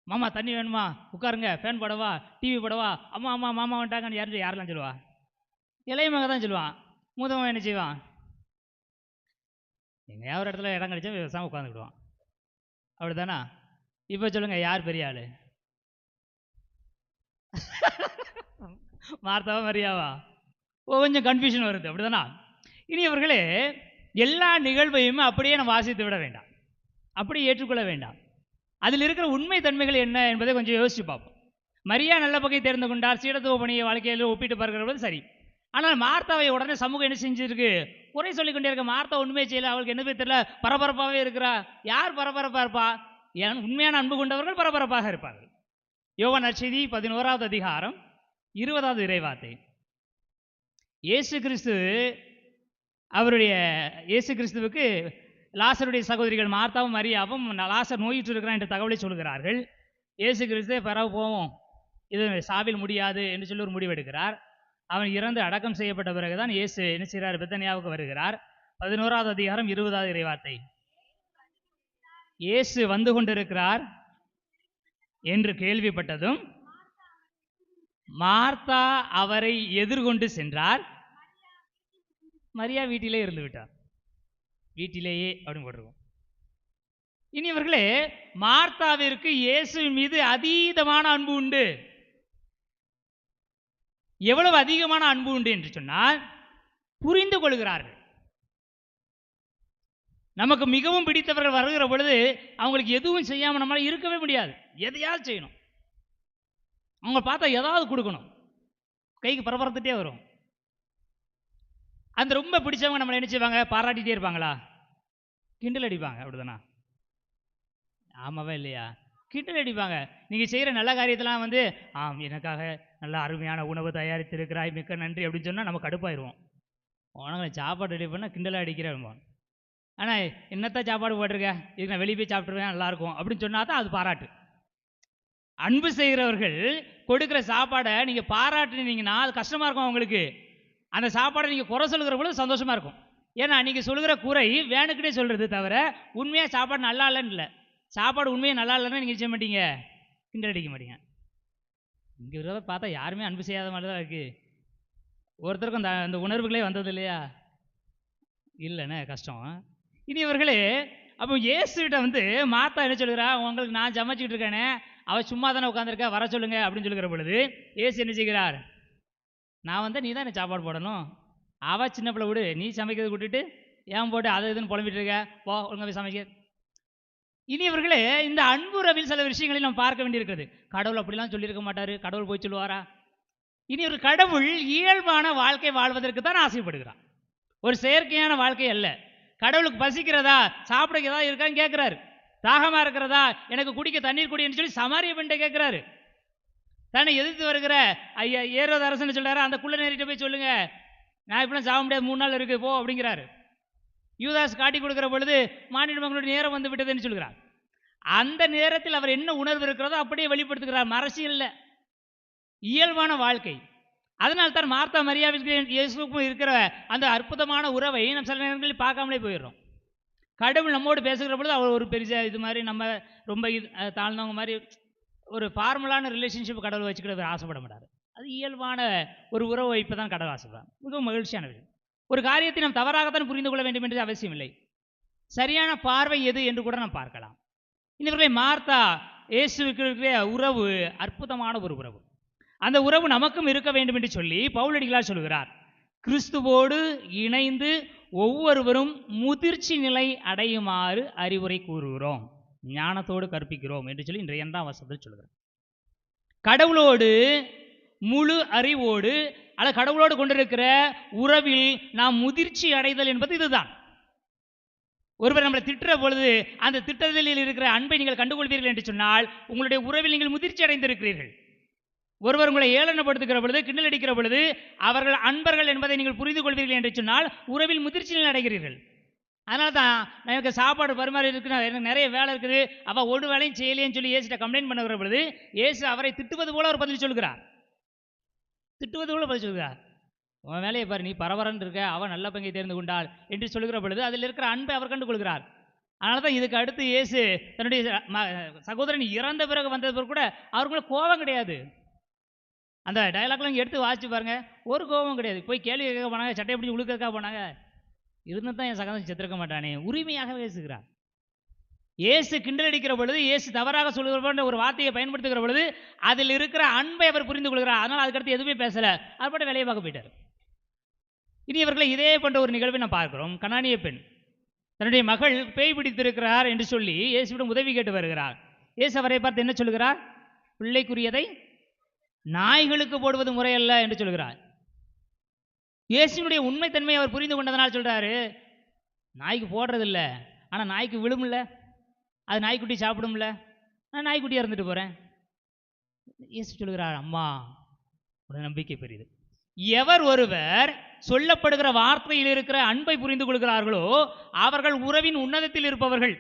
மாமா தண்ணி வேணுமா, உட்காருங்க, ஃபேன் போடவா, டிவி போடவா, அம்மா அம்மா மாமா வந்துட்டாங்கன்னு யாரெல்லாம் சொல்லுவா? இளையமங்க தான் சொல்லுவான். மூத்தவன் என்ன செய்வான்? எங்கேயாவது ஒரு இடத்துல இடம் கிடைச்சா விவசாயம் உட்காந்துக்கிடுவான். அப்படி தானே? இப்போ சொல்லுங்கள், யார் பெரிய ஆள்? மார்த்தாவா மரியாவா? கொஞ்சம் கன்ஃபியூஷன் வருது, அப்படிதானா? இனி அவர்களே, எல்லா நிகழ்வையும் அப்படியே நம்ம வாசித்து விட வேண்டாம், அப்படியே ஏற்றுக்கொள்ள வேண்டாம். அதில் இருக்கிற உண்மை தன்மைகள் என்ன என்பதை கொஞ்சம் யோசிச்சு பார்ப்போம். மரியா நல்ல பகை தெரிந்து கொண்டார், சீடத்துவ பணியை வாழ்க்கையில் ஒப்பிட்டு பார்க்கிறது சரி. ஆனால் மார்த்தாவை உடனே சமூகம் என்ன செஞ்சிருக்கு? குறை சொல்லிக் கொண்டே இருக்க. மார்த்தா ஒன்றுமே செய்யல, அவளுக்கு என்ன தெரியல, பரபரப்பாகவே இருக்கிறா. யார் பரபரப்பாக இருப்பா? ஏன் உண்மையான அன்பு கொண்டவர்கள் பரபரப்பாக இருப்பார்கள். யோவான் நற்செய்தி 11வது அதிகாரம் 20வது இறைவார்த்தை. இயேசு கிறிஸ்துவுக்கு லாசருடைய சகோதரிகள் மார்த்தாவும் மரியாவும் லாசர் நோயிட்டு இருக்கிறான் என்ற தகவலை சொல்கிறார்கள். இயேசு கிறிஸ்து பிறகு போவோம், இது சாவில் முடியாது என்று சொல்லி ஒரு முடிவெடுக்கிறார். அவன் இறந்து அடக்கம் செய்யப்பட்ட பிறகுதான் இயேசு என்ன செய்கிறார்? பெத்தனியாவுக்கு வருகிறார். 11வது அதிகாரம் 20வது இறைவார்த்தை. இயேசு வந்து கொண்டிருக்கிறார் என்று கேள்விப்பட்டதும் மார்த்தா அவரை எதிர்கொண்டு சென்றார். மரியா வீட்டிலே இருந்து விட்டார். வீட்டிலேயே அப்படின்னு போட்டிருக்கோம். இனி இவர்களே, மார்த்தாவிற்கு இயேசுவின் மீது அதீதமான அன்பு உண்டு. எவ்வளவு அதிகமான அன்பு உண்டு என்று சொன்னால், புரிந்து கொள்கிறார்கள். நமக்கு மிகவும் பிடித்தவர்கள் வருகிற பொழுது அவங்களுக்கு எதுவும் செய்யாமல் நம்மளால் இருக்கவே முடியாது. எதையாவது செய்யணும், அவங்க பார்த்தா ஏதாவது கொடுக்கணும், கைக்கு பரபரத்துட்டே வரும். அந்த ரொம்ப பிடிச்சவங்க நம்மளை என்ன செய்வாங்க? பாராட்டிகிட்டே இருப்பாங்களா? கிண்டல் அடிப்பாங்க, அப்படிதானா? ஆமாவா இல்லையா? கிண்டல் அடிப்பாங்க. நீங்கள் செய்கிற நல்ல காரியத்தெல்லாம் வந்து எனக்காக நல்ல அருமையான உணவு தயாரித்திருக்கிறாய், மிக்க நன்றி அப்படின்னு சொன்னால் நம்ம கடுப்பாயிருவோம். உனக்கு சாப்பாடு ரெடி பண்ணால் கிண்டலாக அடிக்கிறேன். ஆனால் என்னத்தான் சாப்பாடு போட்டிருக்க, இதுக்கு நான் வெளியே போய் சாப்பிட்ருவேன் நல்லாயிருக்கும் அப்படின்னு சொன்னால் தான் அது பாராட்டு. அன்பு செய்கிறவர்கள் கொடுக்குற சாப்பாடை நீங்கள் பாராட்டுனீங்கன்னா அது கஷ்டமாக இருக்கும் அவங்களுக்கு. அந்த சாப்பாடை நீங்கள் குறை சொல்கிற பொழுது சந்தோஷமாக இருக்கும். ஏன்னா நீங்கள் சொல்கிற குறை வேணுக்கிட்டே சொல்கிறது தவிர உண்மையாக சாப்பாடு நல்லா இல்லைன்னு இல்லை. சாப்பாடு உண்மையாக நல்லா இல்லைன்னா நீங்கள் செய்ய மாட்டீங்க, கிண்டல் அடிக்க மாட்டீங்க. இங்கே இருக்கிறத பார்த்தா யாருமே அன்பு செய்யாத மாதிரி தான் இருக்குது. ஒருத்தருக்கும் அந்த உணர்வுகளே வந்தது இல்லையா? இல்லைண்ணே, கஷ்டம். இனி இவர்களே, அப்போ இயேசுகிட்ட வந்து மாத்தா என்ன சொல்கிறா? உங்களுக்கு நான் சமைச்சிக்கிட்டு இருக்கேனே, அவள் சும்மா தானே உட்காந்துருக்கா, வர சொல்லுங்க அப்படின்னு சொல்லுகிற பொழுது இயேசு என்ன செய்கிறார்? நான் வந்து நீ தான் எனக்கு சாப்பாடு போடணும், அவள் சின்ன பிள்ளை விடு, நீ சமைக்கிறது விட்டுட்டு ஏன் போட்டு அதை இதுன்னு புலம்பிட்டு இருக்க, போ ஒழுங்காக சமைக்க. இனி இவர்களே, இந்த அன்புறவில் சில விஷயங்களை நம்ம பார்க்க வேண்டியிருக்கிறது. கடவுள் அப்படிலாம் சொல்லியிருக்க மாட்டார், கடவுள் போய் சொல்லுவாரா? இனி ஒரு கடவுள் இயல்பான வாழ்க்கை வாழ்வதற்கு தான் ஆசைப்படுகிறான், ஒரு செயற்கையான வாழ்க்கை அல்ல. கடவுளுக்கு பசிக்கிறதா, சாப்பிட ஏதாவது இருக்கான்னு கேட்குறாரு. தாகமா இருக்கிறதா, எனக்கு குடிக்க தண்ணீர் குடின்னு சொல்லி சமாரிய பெண்ணை கேட்குறாரு. தானே எதிர்த்து வருகிற ஐயா ஏரோது அரசன்னு சொல்றாரு, அந்த குள்ள நேரிட்ட போய் சொல்லுங்க, நான் இப்படிலாம் சாக முடியாது, 3 நாள் இருக்கு போ அப்படிங்கிறாரு. யூதாஸ் காட்டி கொடுக்குற பொழுது மானிட மகளுடைய நேரம் வந்து விட்டதுன்னு சொல்கிறார். அந்த நேரத்தில் அவர் என்ன உணர்வு இருக்கிறதோ அப்படியே வெளிப்படுத்துகிறார். அரசியல்ல இயல்பான வாழ்க்கை. அதனால் தான் மார்த்தா மரியாவிற்கு இயேசுக்கும் இருக்கிற அந்த அற்புதமான உறவை நம்ம சில நேரங்களில் பார்க்காமலே போயிடுறோம். கடவுள் நம்மோடு பேசுகிற பொழுது அவர் ஒரு பெரிய இது மாதிரி நம்ம ரொம்ப தாழ்ந்தவங்க மாதிரி ஒரு ஃபார்முலான ரிலேஷன்ஷிப் கடவுள் வச்சுக்கிட்டு ஆசைப்பட மாட்டார். அது இயல்பான ஒரு உறவு வைப்பு தான் கடவுள் ஆசைப்படுறார். மிகவும் மகிழ்ச்சியான விஷயம். ஒரு காரியத்தை நாம் தவறாகத்தான் புரிந்து கொள்ள வேண்டும் என்று அவசியம் இல்லை. சரியான பார்வை எது என்று கூட நாம் பார்க்கலாம். இவர்களை மார்த்தா இயேசுவுக்கு இருக்கிற உறவு அற்புதமான ஒரு உறவு. அந்த உறவு நமக்கும் இருக்க வேண்டும் என்று சொல்லி பவுலடிகளார் சொல்கிறார். கிறிஸ்துவோடு இணைந்து ஒவ்வொருவரும் முதிர்ச்சி நிலை அடையுமாறு அறிவுரை கூறுகிறோம், ஞானத்தோடு கற்பிக்கிறோம் என்று சொல்லி இன்றைய 2ஆம் வசனத்தில் சொல்கிறார். கடவுளோடு முழு அறிவோடு அல்லது கடவுளோடு கொண்டிருக்கிற உறவில் நாம் முதிர்ச்சி அடைதல் என்பது இதுதான். ஒருவர் நம்மளை திட்டுற பொழுது அந்த திட்டத்தில் இருக்கிற அன்பை நீங்கள் கண்டுகொள்வீர்கள் என்று சொன்னால் உங்களுடைய உறவில் நீங்கள் முதிர்ச்சி அடைந்திருக்கிறீர்கள். ஒருவர் உங்களை ஏளனப்படுத்துகிற பொழுது, கிண்டல் அடிக்கிற பொழுது அவர்கள் அன்பர்கள் என்பதை நீங்கள் புரிந்து கொள்வீர்கள் என்று சொன்னால் உறவில் முதிர்ச்சி நிலை அடைகிறீர்கள். அதனால தான் எனக்கு சாப்பாடு பரிமாறி இருக்கு, எனக்கு நிறைய வேலை இருக்குது, அவள் ஒரு வேலையும் செய்யலையேன்னு சொல்லி இயேசுட்ட கம்ப்ளைண்ட் பண்ணுகிற பொழுது இயேசு அவரை திட்டுவது போல ஒரு பதில் சொல்கிறார். திட்டுவது போல பதில் சொல்கிறார். உன் வேலையை பாரு, நீ பரபரன்னு இருக்க, அவன் நல்ல பங்கை தேர்ந்து கொண்டாள் என்று சொல்லுகிற பொழுது அதில் இருக்கிற அன்பை அவர் கண்டு கொள்கிறார். அதனால தான் இதுக்கு அடுத்து இயேசு தன்னுடைய சகோதரன் இறந்த பிறகு வந்தது பிறகு கூட அவருக்குள்ள கோபம் கிடையாது. அந்த டயலாக்லாம் எடுத்து வாசிச்சு பாருங்க, ஒரு கோபம் கிடையாது. போய் கேள்வி கேட்க போனாங்க, சட்டை பிடிச்சி உழுக்கிறதுக்காக போனாங்க, இருந்து தான் என் சகோதரன் செத்துருக்க மாட்டானே, உரிமையாக பேசுகிறார். இயேசு கிண்டல் அடிக்கிற பொழுது, இயேசு தவறாக சொல்லுகிற ஒரு வார்த்தையை பயன்படுத்துகிற பொழுது அதில் இருக்கிற அன்பை அவர் புரிந்து கொள்கிறார். அதனால் அதுக்கடுத்து எதுவுமே பேசல, அது போட்டு வேலையை பார்க்க போயிட்டார். இனி இவர்களை இதே போன்ற ஒரு நிகழ்வை நாம் பார்க்கிறோம். கனானிய பெண் தன்னுடைய மகள் பேய் பிடித்திருக்கிறார் என்று சொல்லி இயேசுவிடம் உதவி கேட்டு வருகிறார். இயேசு அவரை பார்த்து என்ன சொல்கிறார்? பிள்ளைக்குரியதை நாய்களுக்கு போடுவது முறையல்ல என்று சொல்கிறார். இயேசுனுடைய உண்மைத்தன்மையை அவர் புரிந்து கொண்டதனால் சொல்றாரு, நாய்க்கு போடுறதில்ல, ஆனால் நாய்க்கு விழும்ல, அது நாய்க்குட்டி சாப்பிடும்ல, நான் நாய்க்குட்டியாக இருந்துட்டு போகிறேன். இயேசு சொல்கிறார், அம்மா ஒரு நம்பிக்கை பெரியது. எவர் ஒருவர் சொல்லப்படுகிற வார்த்தையில் இருக்கிற அன்பை புரிந்து கொள்கிறார்களோ அவர்கள் உறவின் உன்னதத்தில் இருப்பவர்கள்.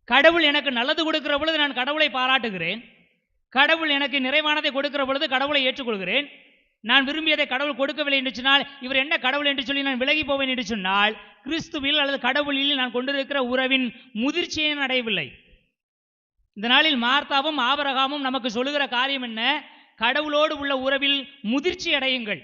கடவுள் எனக்கு நல்லது கொடுக்கிற பொழுது நான் கடவுளை பாராட்டுகிறேன். கடவுள் எனக்கு நிறைவானதை கொடுக்கிற பொழுது கடவுளை ஏற்றுக்கொள்கிறேன். நான் விரும்பியதை கடவுள் கொடுக்கவில்லை என்று சொன்னால், இவர் என்ன கடவுள் என்று சொல்லி நான் விலகி போவேன் என்று சொன்னால், கிறிஸ்துவில் அல்லது கடவுளில் நான் கொண்டிருக்கிற உறவின் முதிர்ச்சியை அடையவில்லை. இந்த நாளில் மார்த்தாவும் ஆபிரகாமும் நமக்கு சொல்லுகிற காரியம் என்ன? கடவுளோடு உள்ள உறவில் முதிர்ச்சி அடையுங்கள்.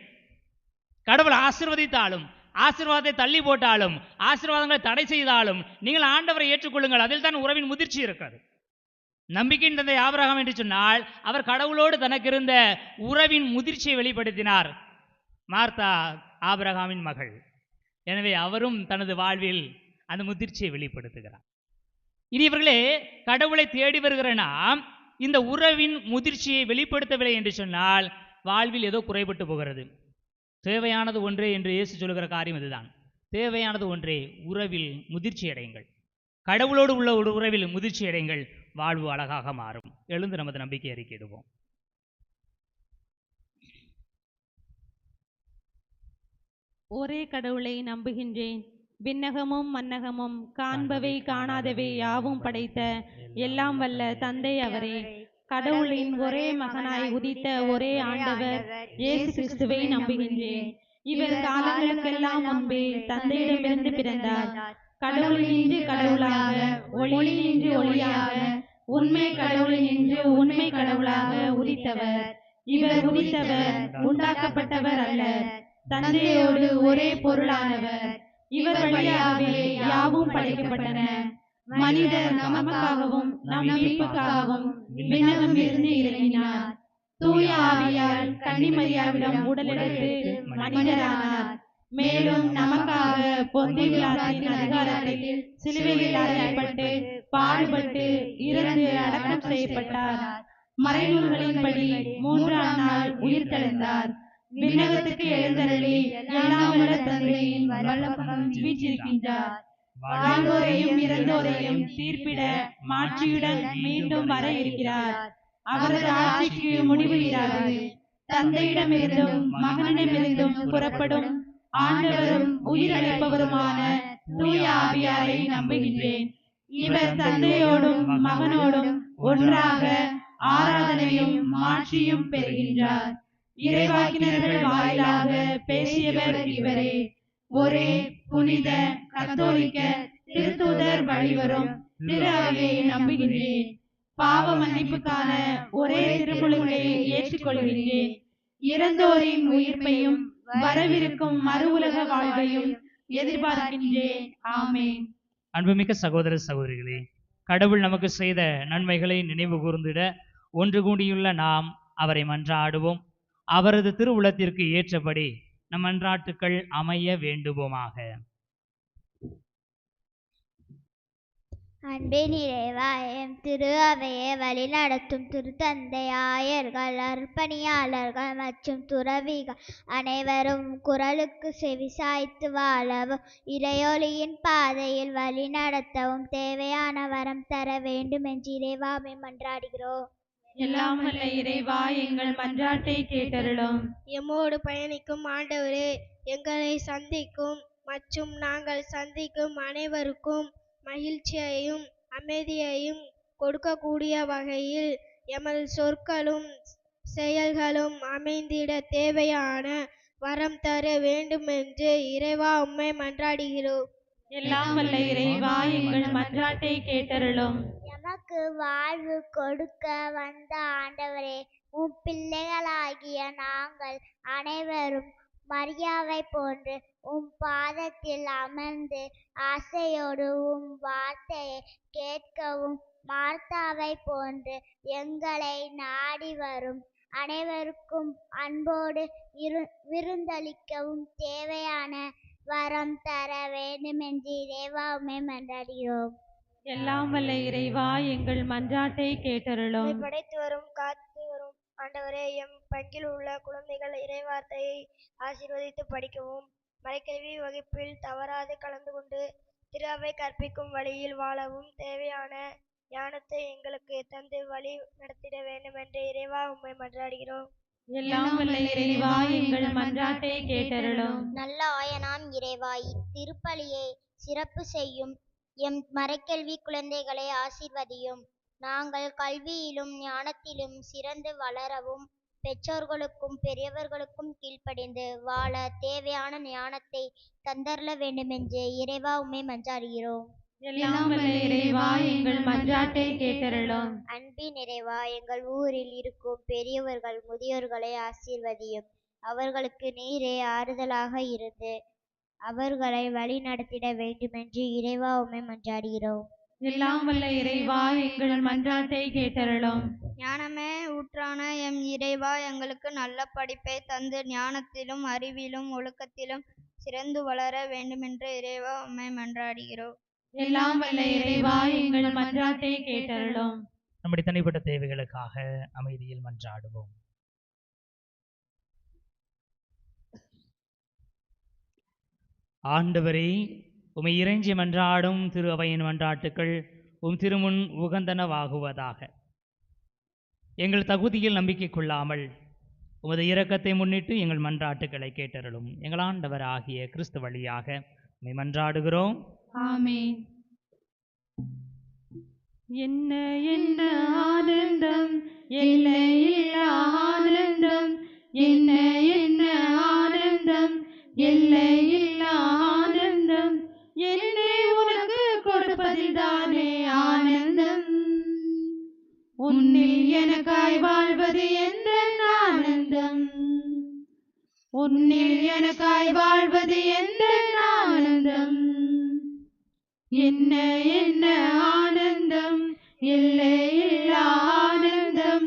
கடவுள் ஆசீர்வதித்தாலும், ஆசீர்வாதத்தை தள்ளி போட்டாலும், ஆசீர்வாதங்களை தடை செய்தாலும் நீங்கள் ஆண்டவரை ஏற்றுக்கொள்ளுங்கள். அதில் தான் உறவின் முதிர்ச்சி இருக்கிறது. நம்பிக்கையின் தந்தை ஆபிரகாம் என்று சொன்னால் அவர் கடவுளோடு தனக்கு இருந்த உறவின் முதிர்ச்சியை வெளிப்படுத்தினார். மார்த்தா ஆபிரகாமின் மகள், எனவே அவரும் தனது வாழ்வில் அந்த முதிர்ச்சியை வெளிப்படுத்துகிறார். இனி இவர்களே கடவுளை தேடி வருகிற நாம் இந்த உறவின் முதிர்ச்சியை வெளிப்படுத்தவில்லை என்று சொன்னால் வாழ்வில் ஏதோ குறைபட்டு போகிறது. தேவையானது ஒன்றே என்று இயேசு சொல்லுகிற காரியம் இதுதான். தேவையானது ஒன்றே, உறவில் முதிர்ச்சி அடையுங்கள். கடவுளோடு உள்ள ஒரு உறவில் முதிர்ச்சி அடையுங்கள், வாழ்வு அழகாக மாறும். எழுந்து நமது நம்பிக்கை அறிக்கையிடுவோம். ஒரே கடவுளை நம்புகின்றேன். விண்ணகமும் மன்னகமும் காண்பவை காணாதவை யாவும் படைத்த எல்லாம் வல்ல தந்தை அவரே. கடவுளின் ஒரே மகனாய் உதித்த ஒரே ஆண்டவர் இயேசு கிறிஸ்துவை நம்புகின்றேன். இவர் காலங்களுக்கெல்லாம் முன்பே தந்தையிடமிருந்து பிறந்தார். கடவுளினின்று கடவுளாக, ஒளியினின்று ஒளியாக, உண்மை கடவுளினின்று உண்மை கடவுளாக உதித்தவர். இவர் உதித்தவர், உண்டாக்கப்பட்டவர் அல்ல, தந்தையோடு ஒரே பொருளானவர். இவர் வழியாகவே யாவும் படைக்கப்பட்டன. மனிதர் நமக்காகவும் நம் மீட்புக்காகவும் விண்ணகம் இருந்து இறங்கினார். தூய ஆவியால் கன்னிமரியாவிடம் உடலெடுத்து மனிதரானார். மேலும் நமக்காக பொந்திய பிலாத்தின் அதிகாரத்தில் சிலுவையில் அறையப்பட்டு பாடுபட்டு இறந்து அடக்கம் செய்யப்பட்டார். மறைநூல்களின்படி 3ஆம் நாள் உயிர் தெழுந்தார். விண்ணகத்துக்கு எழுந்தருளி எல்லாம் வல்ல தந்தையின் வல்லபக்கம் வீற்றிருக்கின்றார். வாழ்வோரையும் இறந்தோரையும் தீர்ப்பிட மாட்சியுடன் மீண்டும் வர இருக்கிறார். அவரது ஆட்சிக்கு முடிவு இராது. தந்தையிடமிருந்தும் மகனிடமிருந்தும் புறப்படும் ஆண்டவரும் உயிரளிப்பவருமான தூய ஆவியாரை நம்புகின்றேன். இவர் தந்தையோடும் மகனோடும் ஒன்றாக ஆராதனையும் மாட்சியும் பெறுகின்றார். இறைவாக்கினர்கள் வாயிலாக பேசியவர் இவரே. ஒரே புனித கத்தோலிக்க திருத்தூதர் வழிவரும் திரு அவையை நம்புகின்றேன். பாவ மன்னிப்புக்கான ஒரே திருமுழுக்கை ஏற்றுக்கொள்கின்றேன். இறந்தோரின் உயிர்ப்பையும் வரவிருக்கும் மறு உலக வாழ்வையும் எதிர்பார்க்கின்றேன். ஆமென். அன்புமிக்க சகோதர சகோதரிகளே, கடவுள் நமக்கு செய்த நன்மைகளை நினைவு கூர்ந்திட ஒன்று கூடியுள்ள நாம் அவரை மன்றாடுவோம். அவரது திருவுளத்திற்கு ஏற்றபடி நம் மன்றாட்டுக்கள் அமைய வேண்டுவோமாக. அன்பின் இறைவா, எம் திரு அவையை வழிநடத்தும் திருத்தந்தை, ஆயர்கள், அர்ப்பணியாளர்கள் மற்றும் துறவிகள் அனைவரும் குரலுக்கு செவிசாய்த்து வாழவும் இறையொளியின் பாதையில் வழிநடத்தவும் தேவையான வரம் தர வேண்டும் என்று இறைவாவை மன்றாடுகிறோம். எல்லாம் வல்ல இறைவா, எங்கள் மன்றாட்டை கேட்டருளும். எம்மோடு பயணிக்கும் ஆண்டவரே, எங்களை சந்திக்கும் மற்றும் நாங்கள் சந்திக்கும் அனைவருக்கும் மகிழ்ச்சியையும் அமைதியையும் கொடுக்கக்கூடிய வகையில் எமது சொற்களும் செயல்களும் அமைந்திட தேவையான வரம் தர வேண்டுமென்று இறைவா உம்மை மன்றாடுகிறோம். எல்லாம் வல்ல இறைவா, எங்கள் மன்றாட்டை கேட்டருளும். எமக்கு வாழ்வு கொடுக்க வந்த ஆண்டவரே, உம் பிள்ளைகளாகிய நாங்கள் அனைவரும் மரியாவை போன்று உம் பாதத்தில் அமர்ந்து ஆசையோடு உம் வார்த்தையை கேட்கவும் மார்த்தாவை போன்று எங்களை நாடி வரும் அனைவருக்கும் அன்போடு விருந்தளிக்கவும் தேவையான வரம் தர வேண்டுமென்று இறைவா உம்மை மன்றாடுகிறோம். எல்லாம் வல்ல இறைவா எங்கள் மன்றாட்டை கேட்டருளும். படைத்து வரும் காத்து வரும் ஆண்டவரே, எம் பங்கில் உள்ள குழந்தைகள் இறைவார்த்தையை ஆசீர்வதித்து படிக்கவும் மறைக்கல்வி வகுப்பில் தவறாது கலந்து கொண்டு திரு அவை கற்பிக்கும் வழியில் வாழவும் தேவையான ஞானத்தை எங்களுக்கு தந்து வழி நடத்திட வேண்டும் என்று இறைவா உம்மை மன்றாடுகிறோம். எல்லாம் வல்ல இறைவா எங்கள் மன்றாட்டை கேட்டருளும். நல்ல ஆயனாம் இறைவா, இத்திருப்பலியை சிறப்பு செய்யும் எம் மறைக்கல்வி குழந்தைகளை ஆசீர்வதியும். நாங்கள் கல்வியிலும் ஞானத்திலும் சிறந்து வளரவும் பெற்றோர்களுக்கும் பெரியவர்களுக்கும் கீழ்ப்படிந்து வாழ தேவையான ஞானத்தை தந்தரல வேண்டுமென்று இறைவா உம்மை மன்றாடுகிறோம். எல்லாம் வல்ல இறைவா எங்கள் மன்றாட்டை கேட்டருளும். அன்பின் இறைவா, எங்கள் ஊரில் இருக்கும் பெரியவர்கள் முதியோர்களை ஆசீர்வதியும். அவர்களுக்கு நீரே ஆறுதலாக இருந்து அவர்களை வழி நடத்திட வேண்டுமென்று இறைவா உம்மை மன்றாடுகிறோம். எல்லாம் வல்ல இறைவா எங்கள் மன்றாட்டை கேட்டருளும். ஞானமே ஊற்றான எம் இறைவா, எங்களுக்கு நல்ல படிப்பை தந்து ஞானத்திலும் அறிவிலும் ஒழுக்கத்திலும் சிறந்து வளர வேண்டுமென்று இறைவா உம்மை மன்றாடுகிறோம். எல்லாம் வல்ல இறைவா எங்கள் மன்றாட்டை கேட்டருளும். நம்முடைய தனிப்பட்ட தேவைகளுக்காக அமைதியில் மன்றாடுவோம். ஆண்டவரே, உம்மை இறைஞ்சி மன்றாடும் திரு அவையின் மன்றாட்டுக்கள் உம் திருமுன் உகந்தனவாகுவதாக. எங்கள் தகுதியில் நம்பிக்கை கொள்ளாமல் உமது இரக்கத்தை முன்னிட்டு எங்கள் மன்றாட்டுக்களை கேட்டருளும். எங்கள் ஆண்டவர் ஆகிய கிறிஸ்து வழியாக உம்மை மன்றாடுகிறோம். ஆமென். என்ன என்ன ஆனந்தம், எல்லையில்லா ஆனந்தம், என்ன என்ன ஆனந்தம், எல்லையில்லா ஆனந்தம், என்னை உனக்கு கொடுப்பதில் தானே ஆனந்தம். உன்னில் எனக்காய் வாழ்வது எந்த ஆனந்தம், உன்னில் எனக்காய் வாழ்வது எந்த ஆனந்தம். என்ன என்ன ஆனந்தம், எல்லையில்லா ஆனந்தம்,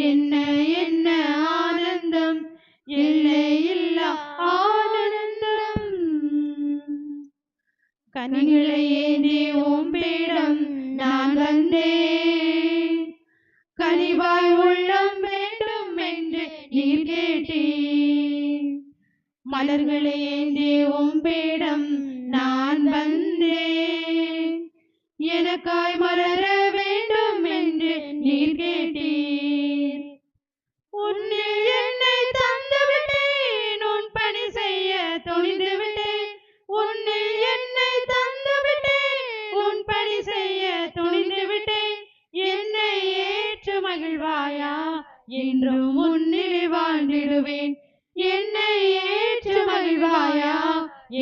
என்ன என்ன ஆனந்தம், எல்லையில்லா ஆனந்தம். கனிகளை ஏந்தி ஓம்பிடம் நான் வந்தேன், கனிவாய் உள்ளம் வேண்டும் என்று நீர் கேட்டீர். மலர்களை ஏந்தி ஓம்பிடம் நான் வந்தேன், எனக்காய் மலர வேண்டும் என்று நீர் கேட்டீர். உன்னில் என்னை தந்து விட்டேன், உன் பணி செய்ய துணிந்து விட்டேன். உன்னில் என்னை தந்து விட்டேன், உன் பணி செய்ய துணிந்து விட்டேன். என்னை ஏற்று மகிழ்வாயா, என்றும் உன்னில் வாழ்ந்திடுவேன். என்னை ஏற்று மகிழ்வாயா,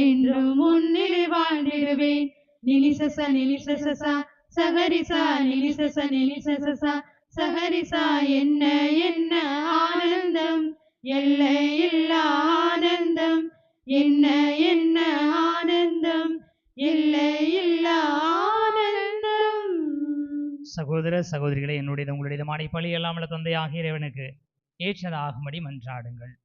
என்றும் உன்னில் வாழ்ந்திடுவேன். நிலிசச நிலிசசா சகரிசா நிலிசச நிலிசசா சகரிசா. என்ன என்ன ஆனந்தம், எல்லையில்லா ஆனந்தம், என்ன என்ன ஆனந்தம், எல்லையில்லா ஆனந்தம். சகோதர சகோதரிகளை, என்னுடைய உங்களுடைய பழி எல்லாமல்ல தந்தையாகிய இறைவனுக்கு ஏற்றதாகும்படி மன்றாடுங்கள்.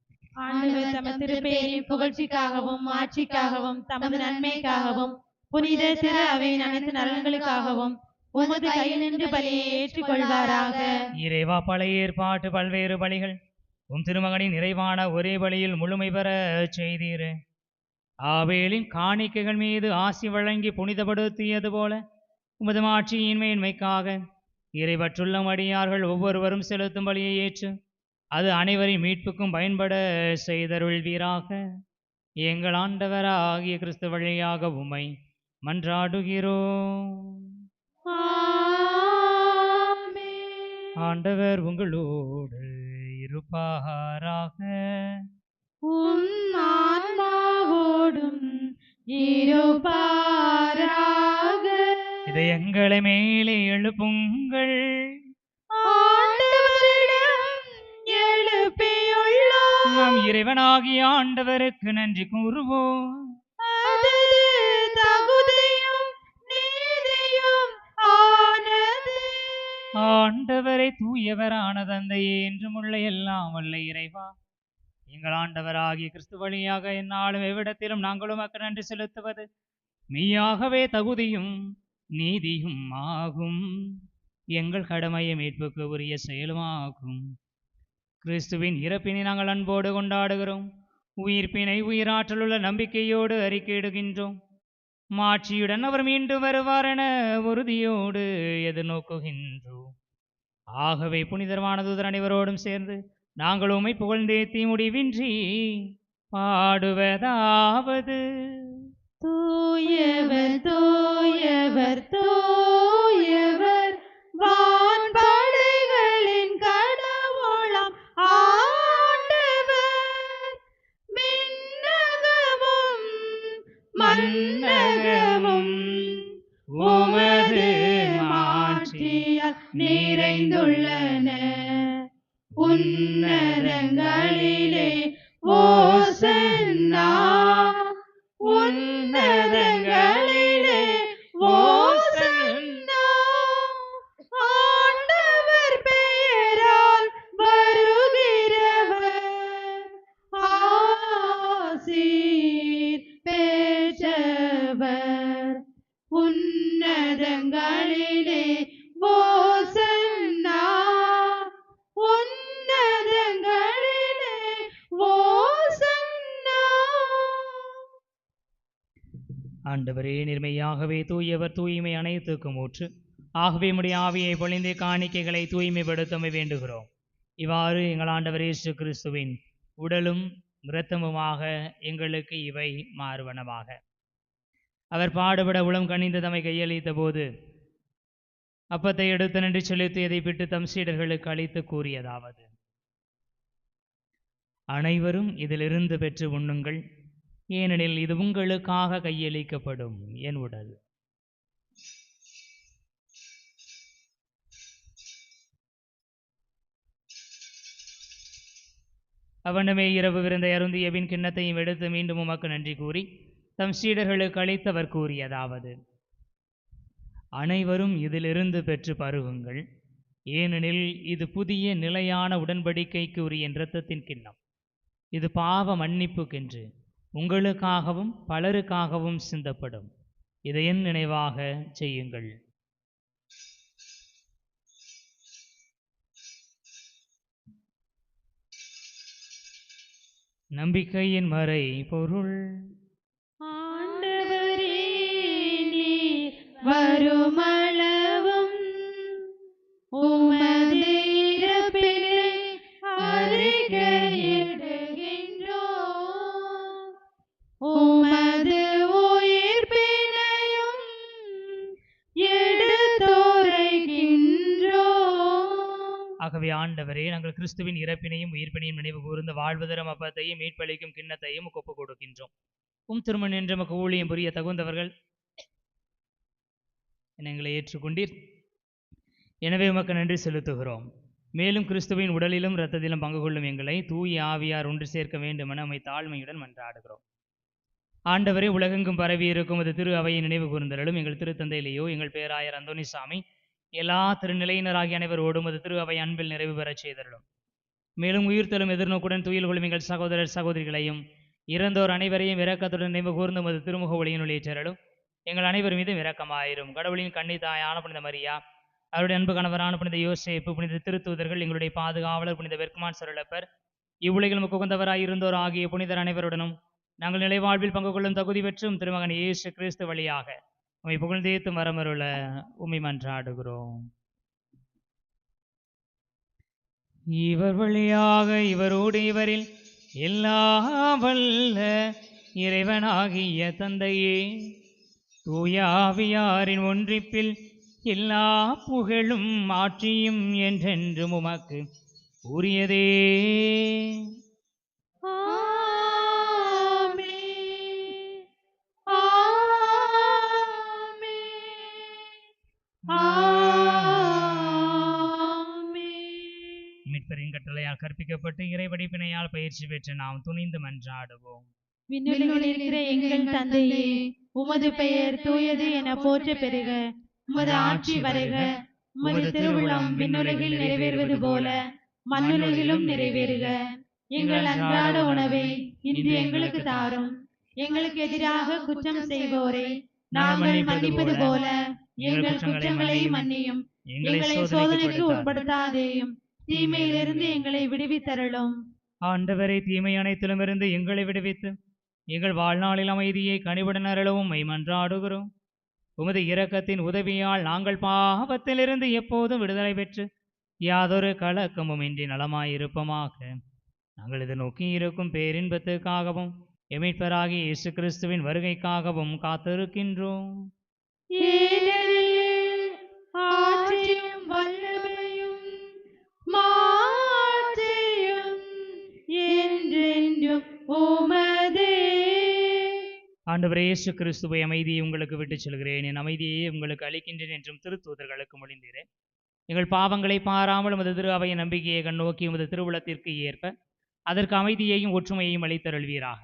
ஆண்டவர் தமது திருப்பெயரின் புகழ்ச்சிக்காகவும் ஆட்சிக்காகவும் தமது நன்மைக்காகவும் புனித திரு அவையின் அனைத்து நலன்களுக்காகவும் உமது கையில் நின்று பலியை ஏற்றுக்கொள்வாராக. இறைவா, பழைய ஏற்பாட்டு பல்வேறு பலிகள் உம் திருமகனின் நிறைவான ஒரே பலியில் முழுமை பெற செய்தீர். ஆபேலின் காணிக்கைகள் மீது ஆசி வழங்கி புனிதப்படுத்தியது போல உமது ஆட்சியின் மேன்மைக்காக இறைவற்றுள்ள அடியார்கள் ஒவ்வொருவரும் செலுத்தும் பலியை ஏற்று அது அனைவரின் மீட்புக்கும் பயன்பட செய்தருள்வீராக. எங்கள் ஆண்டவராகிய கிறிஸ்து வழியாக உம்மை மன்றாடுகிறோம். ஆண்டவர் உங்களோடு இருப்பாராக. உம் ஆன்மாவோடும் இருப்பாராக. இதயங்களை மேலே எழுப்புங்கள். ஆண்டவரிடம் எழுப்பியுள்ளோம். நம் இறைவனாகிய ஆண்டவருக்கு நன்றி கூறுவோம். அது தகுதியும் நீதியும் ஆனது. ஆண்டவரை தூயவரான தந்தையே, என்றும் உள்ள எல்லாம் வல்ல இறைவா, எங்கள் ஆண்டவராகிய கிறிஸ்து வழியாக எந்நாளும் எவ்விடத்திலும் நாங்கள் உமக்கு நன்றி செலுத்துவது மெய்யாகவே தகுதியும் நீதியும் ஆகும். எங்கள் கடமையை மீட்புக்கு உரிய செயலுமாகும். கிறிஸ்துவின் இறப்பினை நாங்கள் அன்போடு கொண்டாடுகிறோம். உயிர்ப்பினை உயிராற்றலுள்ள நம்பிக்கையோடு அறிக்கையிடுகின்றோம். மாட்சியுடன் அவர் மீண்டும் வருவார் என உறுதியோடு எதிர்நோக்குகின்றோம். ஆகவே புனிதமான தூதர் அனைவரோடும் சேர்ந்து நாங்கள் உம்மை புகழ்ந்தேத்தி முடிவின்றி பாடுவதாவது: தூயவர் தூயவர் தூயவர் வான்படைகளின் கடவுளாம் ஆண்டவர். விண்ணகமும் மண்ணகமும் உமது மாட்சியால் நிறைந்துள்ளன. உன்னதங்களிலே ஓசன்னா, உன்னதங்களிலே ஓசன்னா. ஆண்டவர் பெயரால் வருகிறவர் ஆசீர் பெற்றவர். உன்னதங்களிலே ஓசன்னா, உன்னதங்களிலே ஓசன்னா. ஆண்டவரே, நிர்மையாகவே தூயவர், தூய்மை அனைத்துக்கும் ஊற்று. ஆகவே உம்முடைய ஆவியை பொழிந்து காணிக்கைகளை தூய்மைப்படுத்த வேண்டுகிறோம். இவ்வாறு எங்கள் ஆண்டவர் இயேசு கிறிஸ்துவின் உடலும் இரத்தமுமாக எங்களுக்கு இவை மாறுவனவாக. அவர் பாடுபட உளம் கனிந்து தம்மை கையளித்த போது அப்பத்தை எடுத்து நன்றி செலுத்தி அதை பிட்டு தம் சீடர்களுக்கு அளித்து கூறியதாவது: அனைவரும் இதிலிருந்து பெற்று உண்ணுங்கள், ஏனெனில் இது உங்களுக்காக கையளிக்கப்படும் என் உடல். அவனமே இரவு விருந்தை அருந்திய பின் கிண்ணத்தையும் எடுத்து மீண்டும் உமக்கு நன்றி கூறி தம் சீடர்களுக்கு அளித்தவர் கூறியதாவது: அனைவரும் இதிலிருந்து பெற்று பருகுங்கள், ஏனெனில் இது புதிய நிலையான உடன்படிக்கைக்கு உரிய இரத்தத்தின் கிண்ணம். இது பாவ மன்னிப்புக்கென்று உங்களுக்காகவும் பலருக்காகவும் சிந்தப்படும். இதை என் நினைவாக செய்யுங்கள். நம்பிக்கையின் மறை பொருள். ஆண்டவரே, நீர் வருமளவும் உமது இறப்பினை அறிக்கையிடுகின்றோம், உமது உயிர்ப்பினையும் எடுத்துரைக்கின்றோம். ஆகவே ஆண்டவரே, நாங்கள் கிறிஸ்துவின் இறப்பினையும் உயிர்ப்பினையும் நினைவு கூர்ந்து வாழ்வுதரும் அப்பத்தையும் மீட்பளிக்கும் கிண்ணத்தையும் ஒப்புக் கொடுக்கின்றோம். திருமண் என்று நமக்கு ஊழியம் புரிய தகுந்தவர்கள் எங்களை ஏற்றுக்கொண்டீர். எனவே உமக்கு நன்றி செலுத்துகிறோம். மேலும் கிறிஸ்துவின் உடலிலும் இரத்தத்திலும் பங்கு கொள்ளும் எங்களை தூய ஆவியார் ஒன்று சேர்க்க வேண்டும் என நம்மை தாழ்மையுடன் மன்றாடுகிறோம். ஆண்டவரே, உலகெங்கும் பரவி இருக்கும் அது திரு அவையை நினைவு கூர்ந்தலும் எங்கள் திருத்தந்தையிலேயோ எங்கள் பேராயர் அந்தோனிசாமி எல்லா திருநிலையினராகிய அனைவரோடும் அது திரு அவை அன்பில் நிறைவு பெறச் செய்தருளும். மேலும் உயிர்த்தலும் எதிர்நோக்குடன் துயில் கொள்ளும் எங்கள் சகோதரர் சகோதரிகளையும் இறந்தோர் அனைவரையும் இரக்கத்துடன் நினைவு கூர்ந்து அது திருமுக ஒளியினுள் ஏற்றருளும். எங்கள் அனைவர் மீதும் இரக்கமாயிரும். கடவுளின் கன்னி தாயான புனித மரியா, அவருடைய அன்பு கணவரான புனித யோசேப்பு, புனித திருத்தூதர்கள், எங்களுடைய பாதுகாவலர் புனித பெர்க்மான் சருளப்பர், இவ்வுலகில் நமக்கு உகந்தவராய் இருந்தோர் ஆகிய புனிதர் அனைவருடனும் நாங்கள் நிலைவாழ்வில் பங்கு கொள்ளும் தகுதி பெற்றும் திருமகன் இயேசு கிறிஸ்து வழியாக உம்மை புகழ்ந்தேத்து மரமருள உம்மை மன்றாடுகிறோம். இவர் வழியாக இவரோடு இவரில் எல்லாம் வல்ல இறைவனாகிய தந்தையே, தூய ஆவியாரின் ஒன்றிப்பில் எல்லா புகழும் ஆட்சியும் என்றென்றும் உமக்கு உரியதே. மீட்பரின் கட்டளையால் கற்பிக்க அழைக்கப்பட்டு இறைவடிப்பினையால் பயிற்சி பெற்று நாம் துணிந்து மன்றாடுவோம். விண்ணுலகில் இருக்கிற எங்கள் தந்தையே, உமது பெயர் தூயது என போற்ற பெறுக. உமது ஆட்சி வருக. உமது திருவுளம் விண்ணுலகில் நிறைவேறுவது போல மண்ணுலகிலும் நிறைவேறுக. எங்கள் அன்றாட உணவை இன்று எங்களுக்கு தாரும். எங்களுக்கு எதிராக குற்றம் செய்வோரை நாங்கள் மன்னிப்பது போல எங்கள் குற்றங்களை மன்னியும். எங்களை சோதனைக்கு உட்படுத்தாதேயும், தீமையிலிருந்து எங்களை விடுவித்தருளும். ஆண்டவரை தீமை அனைத்திலும் இருந்து எங்களை விடுவித்து எங்கள் வாழ்நாளில் அமைதியை கனிவுடன் அருளவும் மன்றாடுகிறோம். உமது இரக்கத்தின் உதவியால் நாங்கள் பாவத்திலிருந்து எப்போதும் விடுதலை பெற்று யாதொரு கலக்கமும் இன்றி நலமாயிருப்போமாக. நாங்கள் இது நோக்கி இருக்கும் பேரின்பத்துக்காகவும் எமீட்பராகிய இயேசு கிறிஸ்துவின் வருகைக்காகவும் காத்திருக்கின்றோம். ஆட்சியும் வல்லமையும் மாட்சியும் என்றென்றும் உமதே. ஆண்டவரே இயேசு கிறிஸ்துவை அமைதியை உங்களுக்கு விட்டுச் செல்கிறேன், என் அமைதியை உங்களுக்கு அளிக்கின்றேன் என்றும் திருத்தூதர்களுக்கு மொழிந்தீரேன். எங்கள் பாவங்களை பாராமல் உமது திரு அவையின் நம்பிக்கையை கண்ணோக்கி உமது திருவுளத்திற்கு ஏற்ப அதற்கு அமைதியையும் ஒற்றுமையையும் அளித்தருள்வீராக.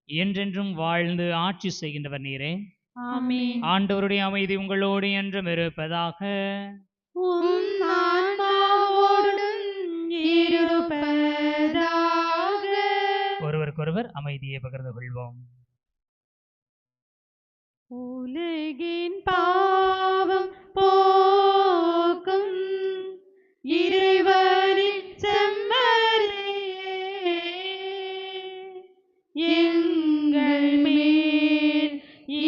என்றென்றும் வாழ்ந்து ஆட்சி செய்கின்றவர் நீரே. ஆமென். ஆண்டவருடைய அமைதி உங்களோடு என்றும் இருப்பதாக. உம் ஆன்மாவோடும் இருப்பதாக. ஒருவருக்கொருவர் அமைதியை பகிர்ந்து கொள்வோம். உலகின் பாவம் போக்கும் இறைவனின் செம்மறியே, எங்கள் மேல்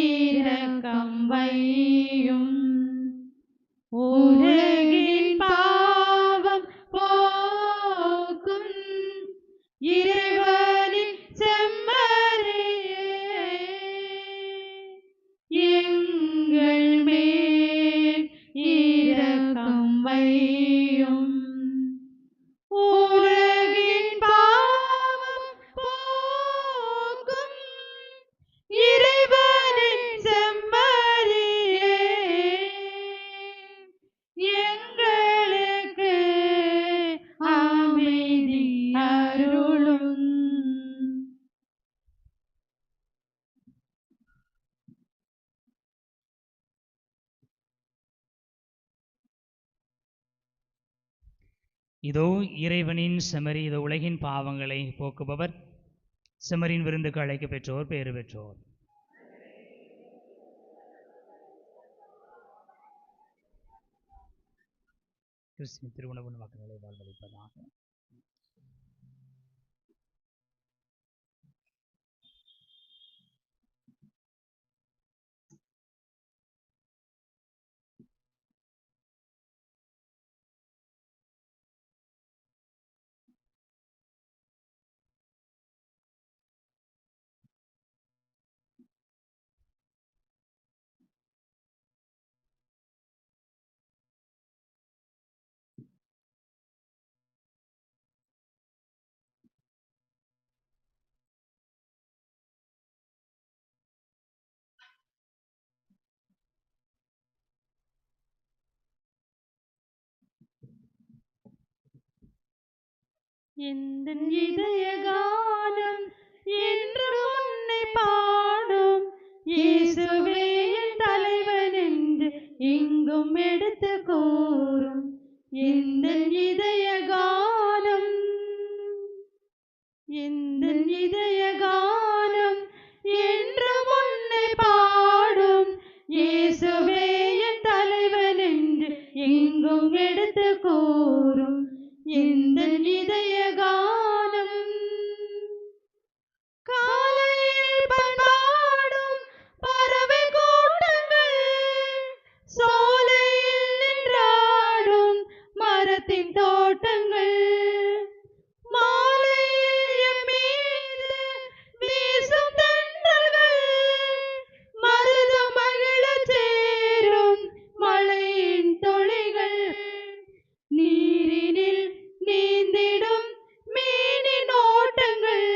இரக்கம் வையும். உலகின் பாவம் போக்கும் இறைவனின் செம்மறியே, எங்கள் மேல் இரக்கம் வையும். உலகின் பாவம் போக்கும் இறைவனின் செம்மறியே, எங்களுக்கு அமைதி அருளும். இதோ இறைவனின் செமரி, இதோ உலகின் பாவங்களை போக்குபவர். செமரின் விருந்துக்கு அழைக்க பெற்றோர் பேறு பெற்றோர். கிறிஸ்துவின் திருவுணவு மக்களை வாழ்வளிப்பதாக. எந்தன் இதய கானம் என்றும் உன்னை பாடும். இயேசுவே என் தலைவன் என்று எங்கும் எடுத்து கூறும். எந்தன் இதய கானம், எந்தன் இதய கானம் என்றும் உன்னை பாடும். இயேசுவே என் தலைவன் என்று எங்கும் எடுத்து கூறும். எந்தன் இதய கானம். காலையில் பண்பாடும் பறவை கூட்டங்கள், சோலையில் நின்றாடும் மரத்தின் தோட்டங்கள், மாலையில் எம் மீது வீசும் தென்றல்கள், மருத மகிழச் சேரும் மழையின் துளிகள், நீரினில் நீந்திடும் மீனின் ஓட்டங்கள்,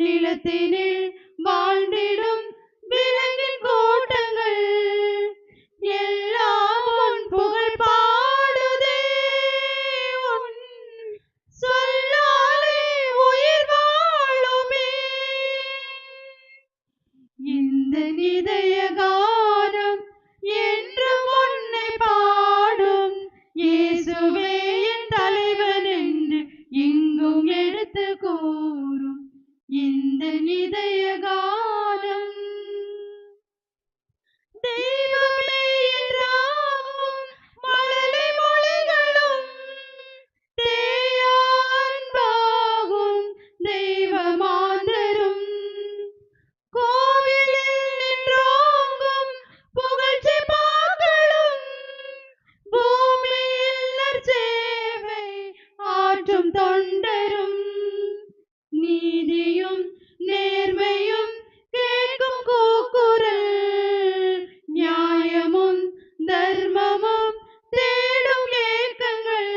நிலத்தினில் வாழ்ந்திடும் விலங்கின் கூட்டங்கள், எல்லாம் உன் புகழ் பாடுதே. உன் சொல்ல எடுத்து கூறும் இந்த இதய கானம். தெய்வமே என்றாகும் மழலை மொழிகளும் தேயான்பாகும் தெய்வமாந்தரும் கோவிலில் நின்றோங்கும் புகழ்ச்சி பாக்களும் பூமியில் நற்சேவை ஆற்றும் தொண்டரும் நீதியும் நேர்மையும் கேட்கும் கூக்குரல் நியாயமும் தர்மமும் தேடும் ஏக்கங்கள்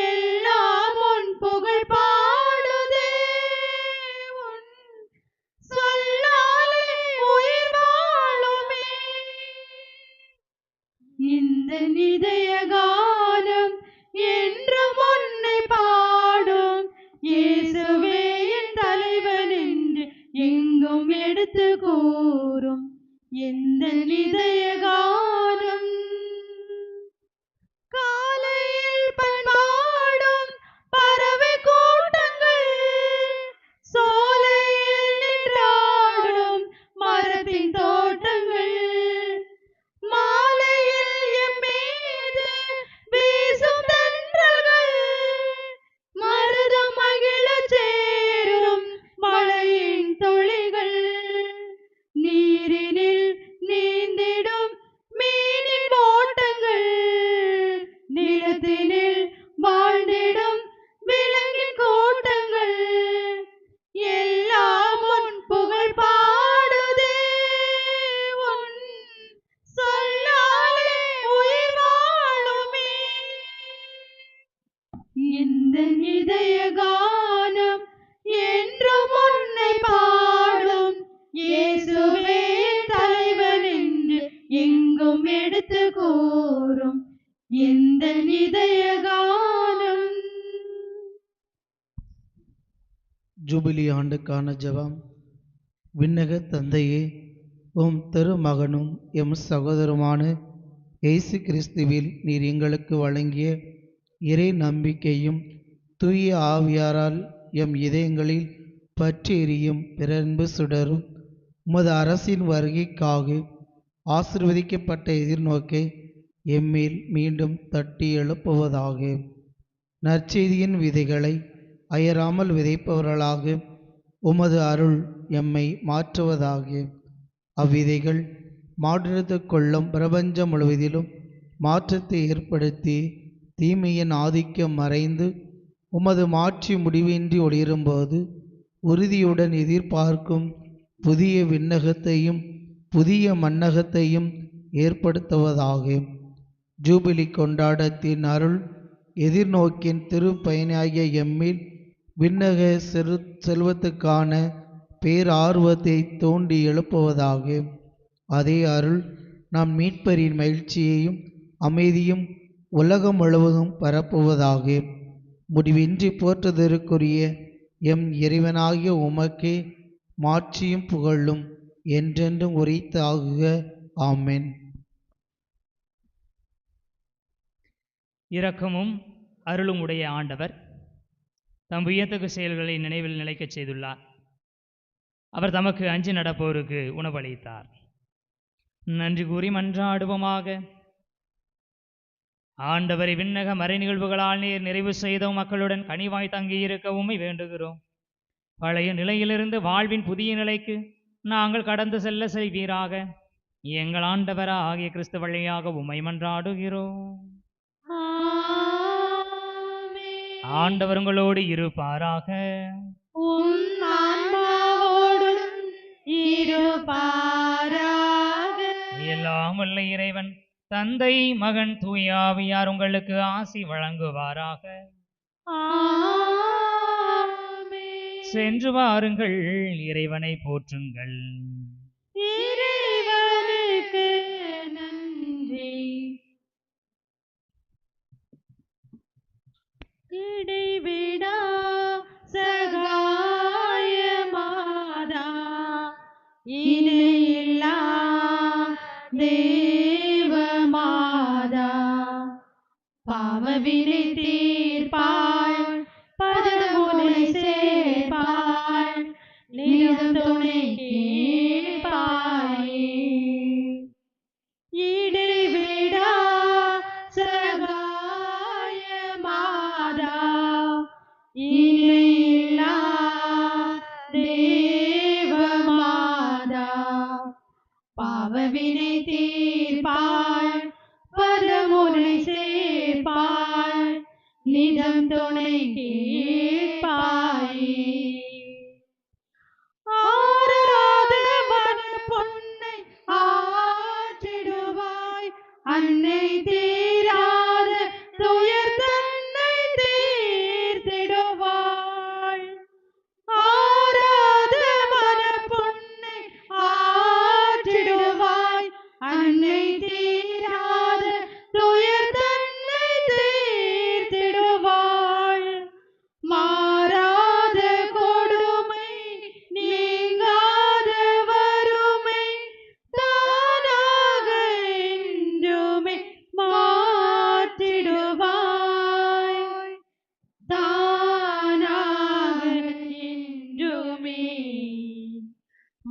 எல்லாம் உன் புகழ் பாடுதே. உன் சொல்லாலே உயிர் வாழுமே. இந்த இதய கானம் என்றும் உன்னை பாடும் இயேசுவே என் தலைவன் என்று எங்கும் எடுத்து கூறும் எந்த இதய கானம். காலையில் பண்பாடும் பறவை கூட்டங்கள் சோலையில் நின்றாடும் மரத்தின் தோட்டங்கள் மாலையில் எம் மீது வீசும் தென்றல்கள் மருதம் மகிழச் சேரும் மழையின் துளிகள் நீரினில் நீந்திடும் மீனின் ஓட்டங்கள் நிலத்தினில் வாழ்ந்திடும் விலங்கின் கூட்டங்கள் எல்லாம் உன் புகழ் பாடுதே. உன் சொல்லாலே உயிர் வாழுமே. இந்த இதய கானம் என்றும் உன்னை பாடும் இயேசுவே தலைவன் என்று எங்கும் எடுத்து கூறும் எந்த இதய கானம். ஜூபிலி ஆண்டுக்கான ஜெபம். விண்ணக தந்தையே, உம் திருமகனும் எம் சகோதரமான இயேசு கிறிஸ்துவில் நீர் எங்களுக்கு வழங்கிய இறை நம்பிக்கையும் தூய ஆவியாரால் எம் இதயங்களில் பற்றி எரியும் பிறன்பு சுடரும் உமது அரசின் வருகைக்காக ஆசீர்வதிக்கப்பட்ட எதிர்நோக்கை எம்மேல் மீண்டும் தட்டி எழுப்புவதாக. நற்செய்தியின் விதைகளை அயராமல் விதைப்பவர்களாக உமது அருள் எம்மை மாற்றுவதாக. அவ்விதைகள் மாற்றெடுத்து கொள்ளும் பிரபஞ்சம் முழுவதிலும் மாற்றத்தை ஏற்படுத்தி தீமையின் ஆதிக்கம் மறைந்து உமது மாட்சி முடிவின்றி ஒளிரும்போது உறுதியுடன் எதிர்பார்க்கும் புதிய விண்ணகத்தையும் புதிய மண்ணகத்தையும் ஏற்படுத்துவதாக. ஜூபிலி கொண்டாட்டத்தின் அருள் எதிர்நோக்கின் திருப்பயனாகிய எம்மில் விண்ணக செல்வத்துக்கான பேரார்வத்தை தூண்டி எழுப்புவதாக. அதே அருள் நம் மீட்பரின் மகிழ்ச்சியையும் அமைதியும் உலகம் முழுவதும் பரப்புவதாக. முடிவின்றி போற்றுதற்குரிய எம் இறைவனாகிய உமக்கே மாட்சியும் புகழும் என்றென்றும் உரித்தாகுக. ஆமென். இரக்கமும் அருளும் உடைய ஆண்டவர் தம் வியத்தகு செயல்களை நினைவில் நிலைக்கச் செய்துள்ளார். அவர் தமக்கு அஞ்சி நடப்போருக்கு உணவளித்தார். நன்றி கூறி மன்றாடுவோமாக. ஆண்டவரை விண்ணக மறை நிகழ்வுகளால் நீர் நிறைவு செய்த மக்களுடன் கனிவாய் தங்கியிருக்கவுமே வேண்டுகிறோம். பழைய நிலையிலிருந்து வாழ்வின் புதிய நிலைக்கு நாங்கள் கடந்து செல்ல செய்வீராக. எங்கள் ஆண்டவராகிய கிறிஸ்து வழியாக உம்மை மன்றாடுகிறோம். ஆண்டவர் உங்களோடு இருப்பாராக. உம் ஆன்மாவோடும் இருப்பாராக. எல்லாம் வல்ல இறைவன் தந்தை மகன் தூய ஆவியார் உங்களுக்கு ஆசி வழங்குவாராக. சென்று வாருங்கள், இறைவனை போற்றுங்கள். இறைவனுக்கு நன்றி. இடைவிடா சகாயமாதா இணையில்லா தேவமாதா பாவவினை தீர்ப்பாய் பதமுனை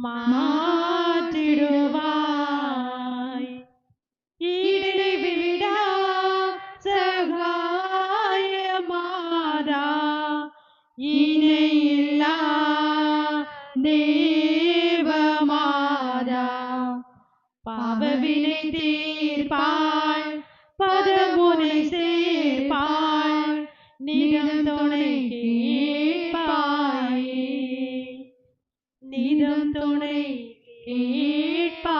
மாற்றிடுவாய். இடைவிடா சகாயமாதா, இணையில்லா தேவமாதா, பாவவினை தீர்ப்பாய், பதமுனை சேர்ப்பாய், நிதம் துணை கேட்பாயே, நிதம் துணை கேட்பாயே.